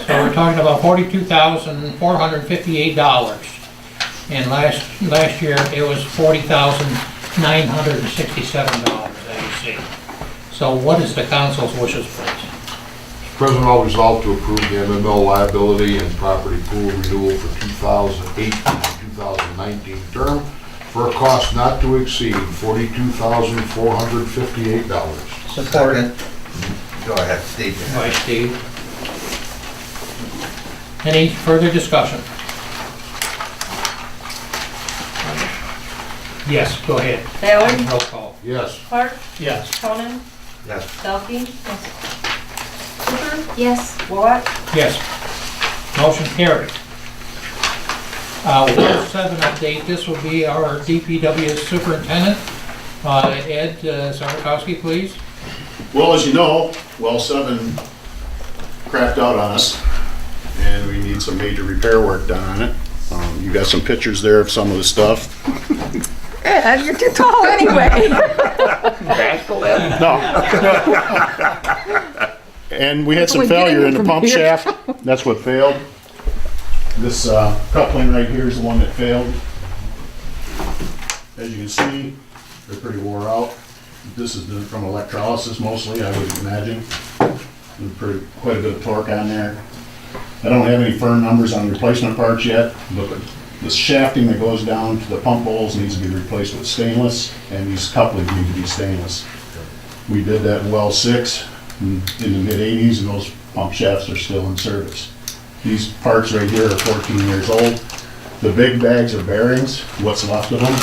So we're talking about $42,458. And last year it was $40,967, as you see. So what is the council's wishes, please? President, I'll resolve to approve the MML liability and property pool renewal for 2018 and 2019 term for a cost not to exceed $42,458. Support. Go ahead, Steve. All right, Steve. Any further discussion? Yes, go ahead. Ballard, Roll call. Yes. Clark, Yes. Cronin, Yes. Delphi, Cooper, Yes. What? Yes. Motion carried. Well 7 update, this will be our DPW superintendent. Ed Zarkowski, please. Well, as you know, well 7 crapped out on us, and we need some major repair work done on it. You got some pictures there of some of the stuff. Ed, you're too tall anyway. No. And we had some failure in the pump shaft. That's what failed. This coupling right here is the one that failed. As you can see, they're pretty wore out. This is from electrolysis mostly, I would imagine. Quite a bit of torque on there. I don't have any firm numbers on replacement parts yet, but the shafting that goes down to the pump bowls needs to be replaced with stainless, and these couplings need to be stainless. We did that in well 6 in the mid-80s, and those pump shafts are still in service. These parts right here are 14 years old. The big bags are bearings, what's left of them.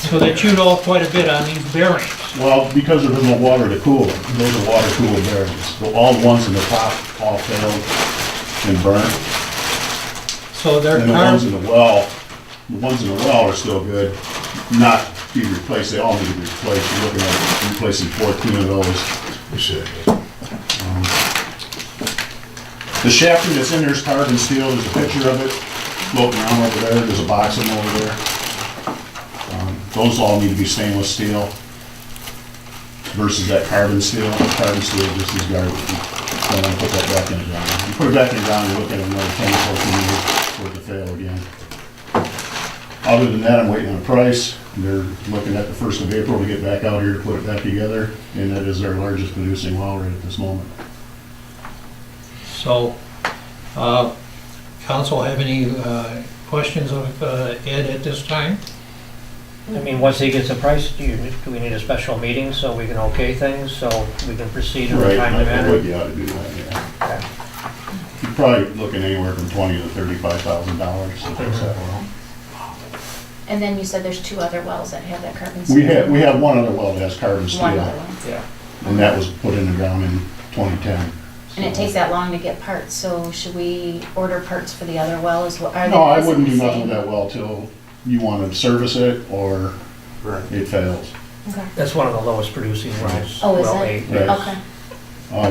So they chewed off quite a bit on these bearings. Well, because there was no water to cool them, those are water cooled bearings. So all the ones in the top all failed and burnt. So they're And the ones in the well are still good, not be replaced. They all need to be replaced. You're looking at replacing 14 of those. The shafting that's in there is carbon steel. There's a picture of it floating around over there. There's a box of them over there. Those all need to be stainless steel versus that carbon steel. Carbon steel just is garbage. Don't want to put that back in the ground. You put it back in the ground, you're looking at another 10 or 14 years for it to fail again. Other than that, I'm waiting on a price. They're looking at the 1st of April to get back out here to put it back together, and that is our largest producing well right at this moment. So, council have any questions of Ed at this time? I mean, once he gets a price, do we need a special meeting so we can okay things, so we can proceed in a Right, timely I manner? would, you ought to do that, yeah. Okay. You're probably looking anywhere from $20,000 to $35,000 to fix that well. And then you said there's 2 other wells that have that carbon steel. We have one other well that has carbon One steel, other one. Yeah. and that was put in the ground in 2010. And it takes that long to get parts, so should we order parts for the other well as well? Are No, I is it wouldn't the do nothing same? with that well till you want to service it or it fails. Okay. That's one of the lowest producing wells. Oh, is well it? 8. Right. Okay.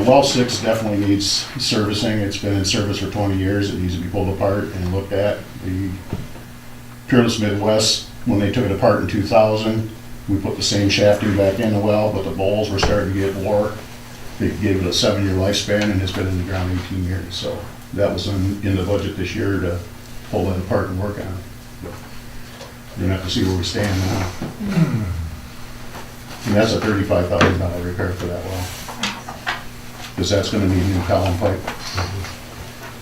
Well 6 definitely needs servicing. It's been in service for 20 years. It needs to be pulled apart and looked at. The Peerless Midwest, when they took it apart in 2000, we put the same shafting back in the well, but the bowls were starting to get wore. They gave it a 7-year lifespan and it's been in the ground 18 years. So that was in the budget this year to pull that apart and work on it. But you're gonna have to see where we stand now. And that's a $35,000 repair for that well. Because that's gonna need new column pipe.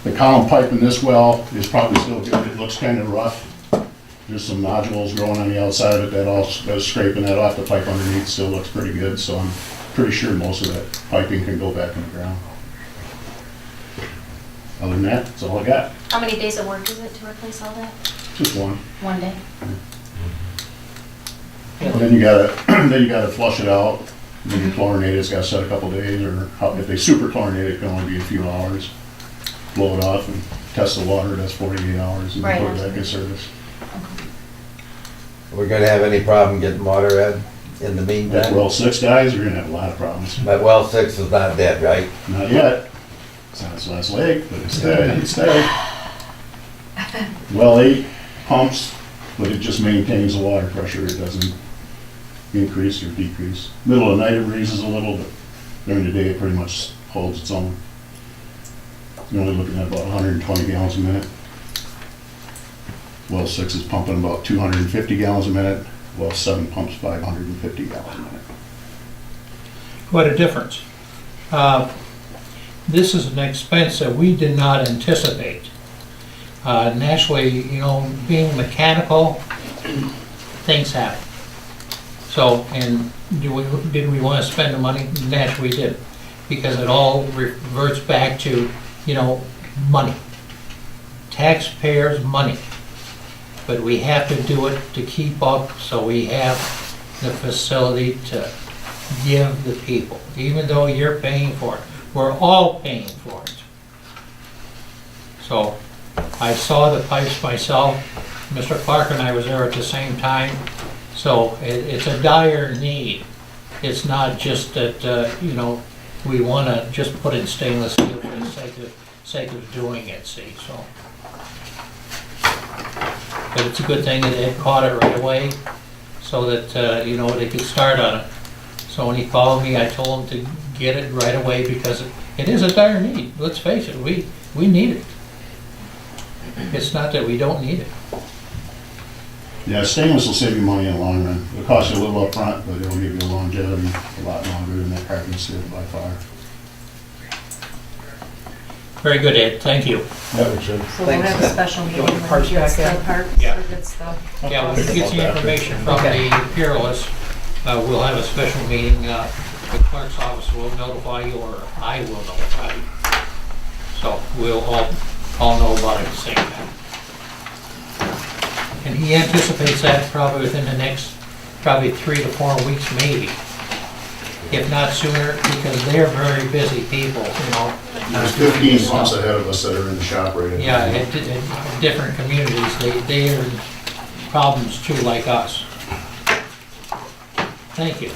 The column pipe in this well is probably still good. It looks kind of rough. There's some nodules growing on the outside of it that all, scraping that off. The pipe underneath still looks pretty good, so I'm pretty sure most of that piping can go back in the ground. Other than that, that's all I got. How many days of work is it to replace all that? Just one. One day? And then you gotta flush it out. When you chlorinate it, it's gotta set a couple days, or if they super chlorinate it, it can only be a few hours. Blow it off and test the water, that's 48 hours, and then put it back in service. We're gonna have any problem getting water, Ed, in the At meantime? well 6 guys, you're gonna have a lot of problems. But well 6 is not dead, right? Not yet. It's on its last leg, but it's dead, it's dead. Well 8 pumps, but it just maintains the water pressure, it doesn't increase or decrease. Middle of the night it raises a little, but during the day it pretty much holds its own. You're only looking at about 120 gallons a minute. Well 6 is pumping about 250 gallons a minute. Well 7 pumps 550 gallons a minute. What a difference. This is an expense that we did not anticipate. Naturally, you know, being mechanical, things happen. So, and did we want to spend the money? Naturally we did, because it all reverts back to, you know, money. Taxpayers' money. But we have to do it to keep up, so we have the facility to give the people, even though you're paying for it. We're all paying for it. So, I saw the pipes myself. Mr. Clark and I was there at the same time. So, it's a dire need. It's not just that, you know, we want to just put in stainless steel for the sake of doing it, see, so. But it's a good thing that Ed caught it right away, so that, you know, they could start on it. So when he called me, I told him to get it right away, because it is a dire need. Let's face it, we need it. It's not that we don't need it. Yeah, stainless will save you money in the long run. It'll cost you a little up front, but it'll give you a longevity a lot longer than that carbon steel by far. Very good, Ed, thank you. Yeah, we should. So we'll have a special meeting want when parts he gets back the in? parts Yeah. or gets the. Yeah, when we get the information from the Peerless, we'll have a special meeting. The clerk's office will notify you, or I will notify you. So we'll all know about it at the same time. And he anticipates that probably within the next, probably 3 to 4 weeks, maybe. If not sooner, because they're very busy people, you know. There's 15 pumps ahead of us that are in the shop right now. Yeah, in different communities, they are problems too, like us. Thank you.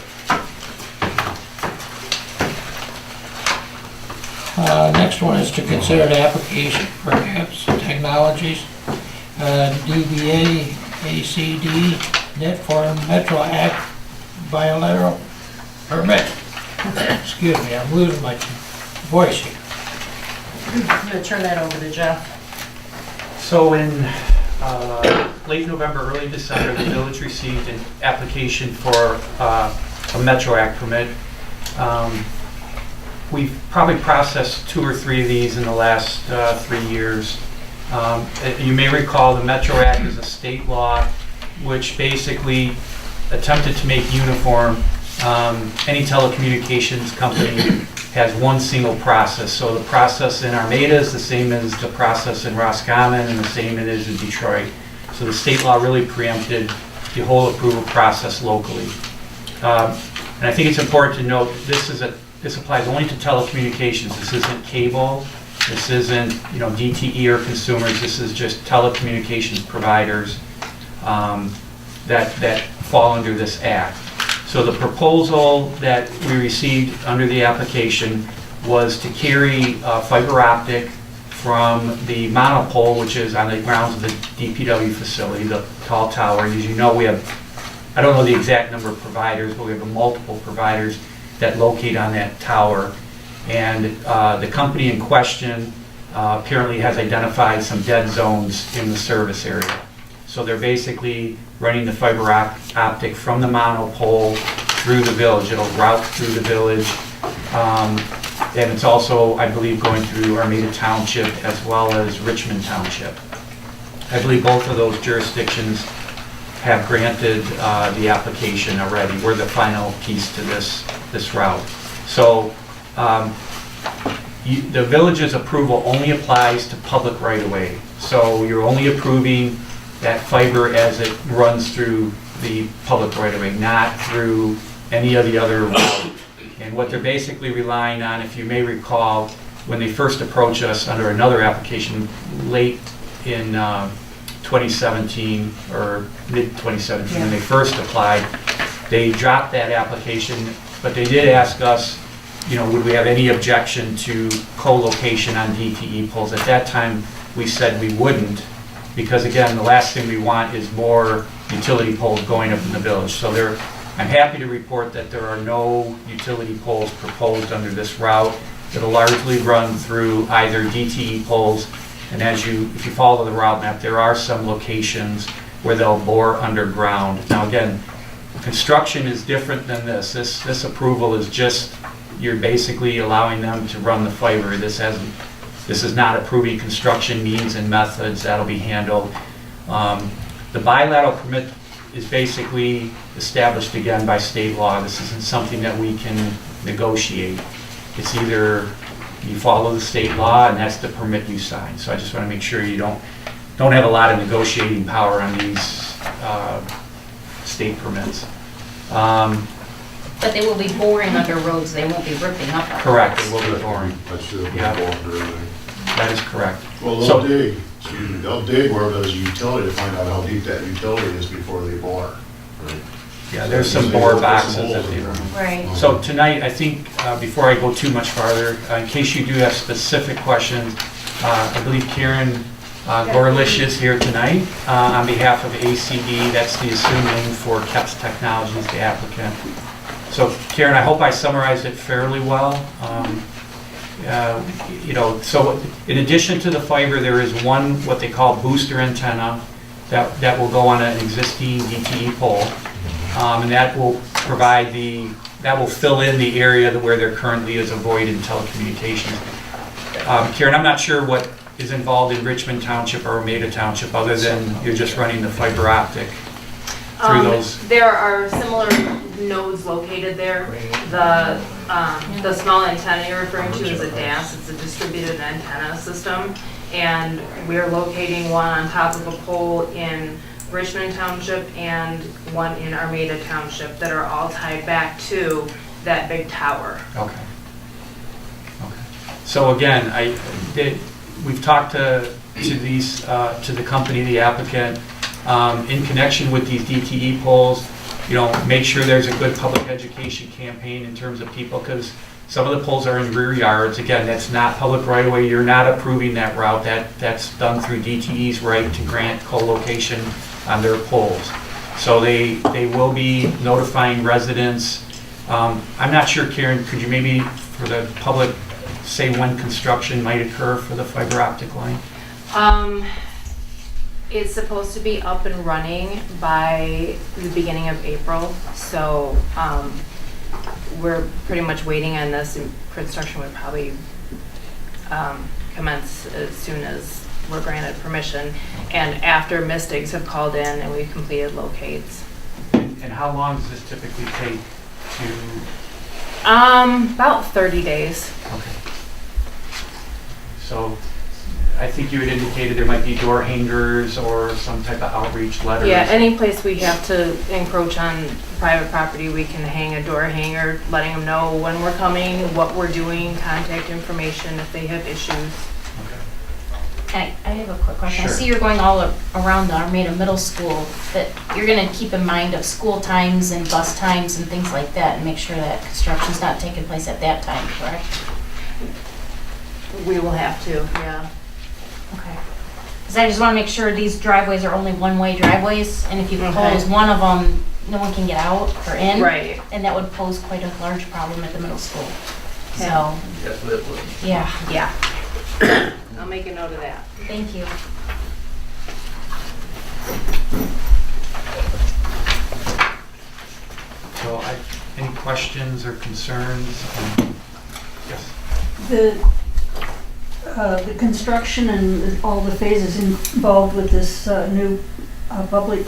Next one is to consider the application for HEPS Technologies, DBA ACD net for Metro Act bilateral permit. Excuse me, I'm losing my voice here. I'm gonna turn that over to Jeff. So in late November, early December, the village received an application for a Metro Act permit. We've probably processed 2 or 3 of these in the last 3 years. You may recall the Metro Act is a state law which basically attempted to make uniform any telecommunications company has one single process. So the process in Armada is the same as the process in Roscommon and the same it is in Detroit. So the state law really preempted the whole approval process locally. And I think it's important to note this is a this applies only to telecommunications. This isn't cable, this isn't, DTE or consumers, this is just telecommunications providers that fall under this act. So the proposal that we received under the application was to carry fiber optic from the monopole, which is on the grounds of the DPW facility, the tall tower. And as you know, we have, I don't know the exact number of providers, but we have multiple providers that locate on that tower. And the company in question apparently has identified some dead zones in the service area. So they're basically running the fiber optic from the monopole through the village. It'll route through the village. And it's also, I believe, going through Armada Township as well as Richmond Township. I believe both of those jurisdictions have granted the application already. We're the final piece to this route. So the village's approval only applies to public right-of-way. So you're only approving that fiber as it runs through the public right-of-way, not through any of the other routes. And what they're basically relying on, if you may recall, when they first approached us under another application late in 2017 or mid-2017, when they first applied, they dropped that application, but they did ask us, would we have any objection to co-location on DTE poles? At that time, we said we wouldn't, because again, the last thing we want is more utility poles going up in the village. So I'm happy to report that there are no utility poles proposed under this route. It'll largely run through either DTE poles, and if you follow the route map, there are some locations where they'll bore underground. Now again, construction is different than this. This approval is just, you're basically allowing them to run the fiber. This is not approving construction means and methods. That'll be handled. The bilateral permit is basically established again by state law. This isn't something that we can negotiate. It's either you follow the state law and that's the permit you sign. So I just want to make sure you don't have a lot of negotiating power on these state permits. But they will be boring under roads, they won't be ripping up. Correct, it will be boring. Yeah. That is correct. Well, they'll dig where there's a utility to find out how deep that utility is before they bore. Yeah, there's some bore boxes that they run. Right. So tonight, I think, before I go too much farther, in case you do have specific questions, I believe Karen Gorlish is here tonight on behalf of ACD. That's the assumed name for KEPS Technologies, the applicant. So Karen, I hope I summarized it fairly well. So in addition to the fiber, there is one, what they call booster antenna, that will go on an existing DTE pole. And that will provide that will fill in the area where there currently is a void in telecommunications. Karen, I'm not sure what is involved in Richmond Township or Armada Township, other than you're just running the fiber optic through those. There are similar nodes located there. The small antenna you're referring to is a DAS. It's a distributed antenna system, and we're locating one on top of a pole in Richmond Township and one in Armada Township that are all tied back to that big tower. Okay. So again, we've talked to the company, the applicant, in connection with these DTE poles. Make sure there's a good public education campaign in terms of people, because some of the poles are in rear yards. Again, that's not public right of way. You're not approving that route. That's done through DTE's right to grant co-location on their poles. So they will be notifying residents. I'm not sure, Karen, could you maybe, for the public, say when construction might occur for the fiber optic line? It's supposed to be up and running by the beginning of April, so we're pretty much waiting on this, and construction would probably commence as soon as we're granted permission, and after Mystics have called in and we've completed locates. And how long does this typically take to? About 30 days. Okay. So I think you had indicated there might be door hangers or some type of outreach letters. Yeah, any place we have to encroach on private property, we can hang a door hanger, letting them know when we're coming, what we're doing, contact information if they have issues. I have a quick question. Sure. I see you're going all around the Armada Middle School, that you're gonna keep in mind of school times and bus times and things like that, and make sure that construction's not taking place at that time, correct? We will have to, yeah. Okay. Because I just wanna make sure these driveways are only one-way driveways, and if you Okay. close one of them, no one can get out or in. Right. And that would pose quite a large problem at the middle school. So, Yes, it would. yeah, Yeah. I'll make a note of that. thank you. So any questions or concerns? Yes. The construction and all the phases involved with this new public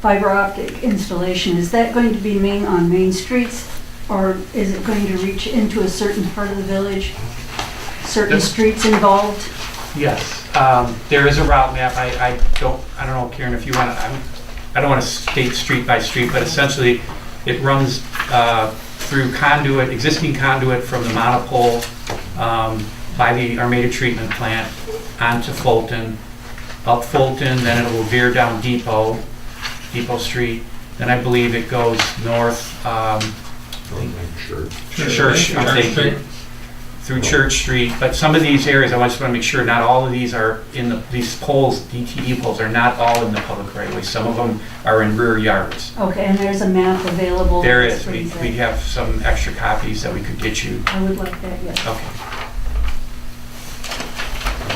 fiber optic installation, is that going to be on main streets, or is it going to reach into a certain part of the village? Certain streets involved? Yes, there is a route map. I don't know, Karen, if you want to, I don't want to state street by street, but essentially it runs through conduit, existing conduit from the monopole by the Armada treatment plant onto Fulton, up Fulton, then it will veer down Depot Street. Then I believe it goes north, Church, I'm thinking, through Church Street. But some of these areas, I just want to make sure not all of these are in these poles, DTE poles, are not all in the public right of way. Some of them are in rear yards. Okay, and there's a map available? There that is. We explains that? have some extra copies that we could get you. I would like that, yes. Okay.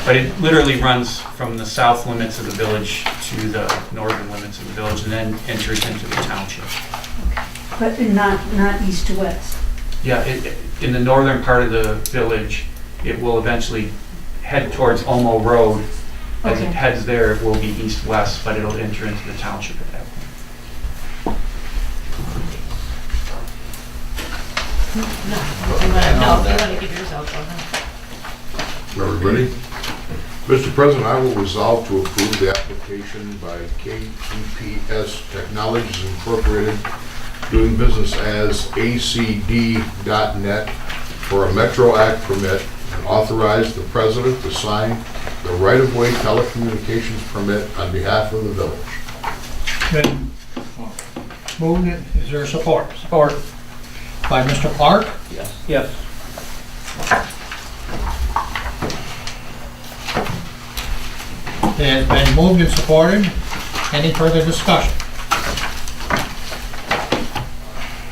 But it literally runs from the south limits of the village to the northern limits of the village and then enters into the township. But not east to west? Yeah, in the northern part of the village, it will eventually head towards Olmo Road. As it Okay. heads there, it will be east-west, but it'll enter into the township at that point. No, if you want to give yours out, go ahead. Everybody? Mr. President, I will resolve to approve the application by KEPS Technologies Incorporated, doing business as ACD.net, for a Metro Act permit, and authorize the president to sign the right-of-way telecommunications permit on behalf of the village. Been moved. Is there support? Support. By Mr. Clark. Yes. Yes. It has been moved and supported. Any further discussion?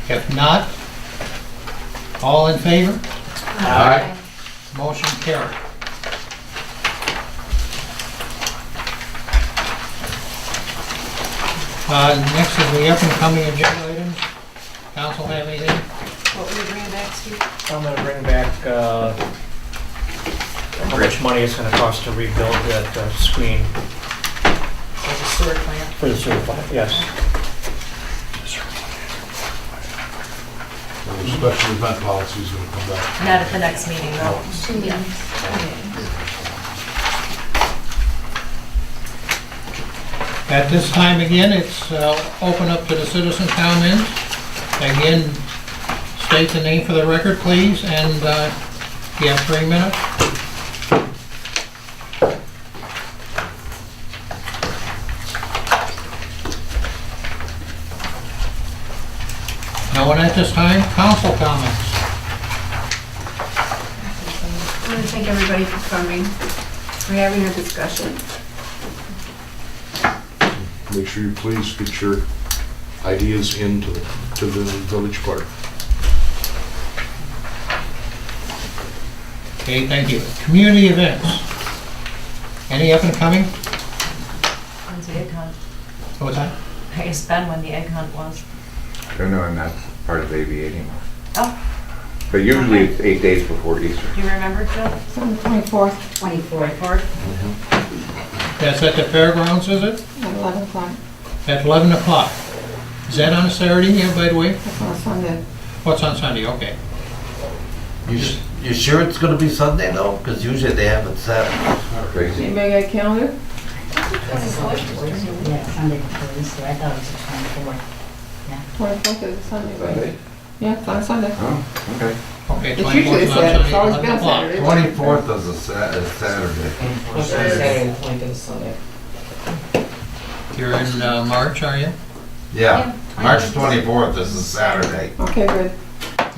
If not, all in favor? Aye. Motion carried. Next is the up and coming agenda items. Council have anything? What were you bringing back, Steve? I'm gonna bring back, how much money it's gonna cost to rebuild that screen For the sewer plant. for the sewer plant, yes. The special event policy is going to come back. Not at the next meeting, though. 2 meetings. At this time again, it's open up to the citizen comments. Again, state the name for the record, please, and you have 3 minutes. No one at this time. Council comments. I want to thank everybody for coming. We're having a discussion. Make sure you please get your ideas into the village clerk. Okay, thank you. Community events. Any up and coming? When's the egg hunt? What's that? I asked Ben when the egg hunt was. I don't know, I'm not part of AV anymore. Oh, But usually it's 8 days before Easter. do you remember, Jill? 24th. 24th. That's at the fairgrounds, is it? 11 o'clock. At 11 o'clock. Is that on a Saturday, yeah, by the way? That's on Sunday. What's on Sunday? Okay. You sure it's gonna be Sunday though? Because usually they have it Saturday. Crazy. Anybody got a calendar? Yeah, Sunday before Easter, I thought it was the 24th. 24th is Sunday, right? Yeah, it's on Sunday. Oh, okay. Okay, It's usually 24th on Saturday, it's Sunday, always 11 been o'clock. Saturday. 24th is a Saturday. Saturday, the 20th is Sunday. You're in March, are you? Yeah, March 24th is a Saturday. Okay, good.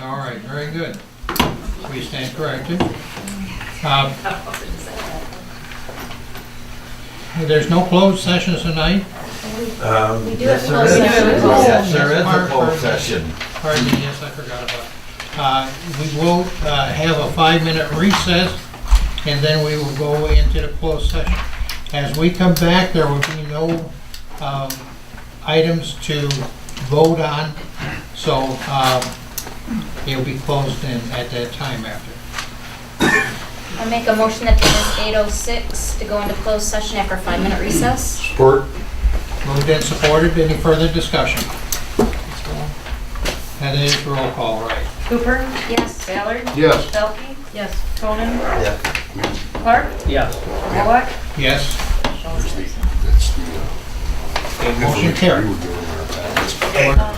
All right, very good. We stand corrected. There's no closed sessions tonight. We do Yes, have there is. closed session. Yes, there is a closed session. Pardon me, yes, I forgot about it. We will have a 5-minute recess, and then we will go into the closed session. As we come back, there will be no items to vote on, so it'll be closed in at that time after. I make a motion that it is 8:06 to go into closed session after a 5-minute recess. Support. Moved and supported. Any further discussion? That is roll call, right? Cooper? Yes. Ballard? Yes. Pelkey? Yes. Conan? Yeah. Clark? Yes. Bullock? Yes. That's the, Okay, motion carried. we were doing our best.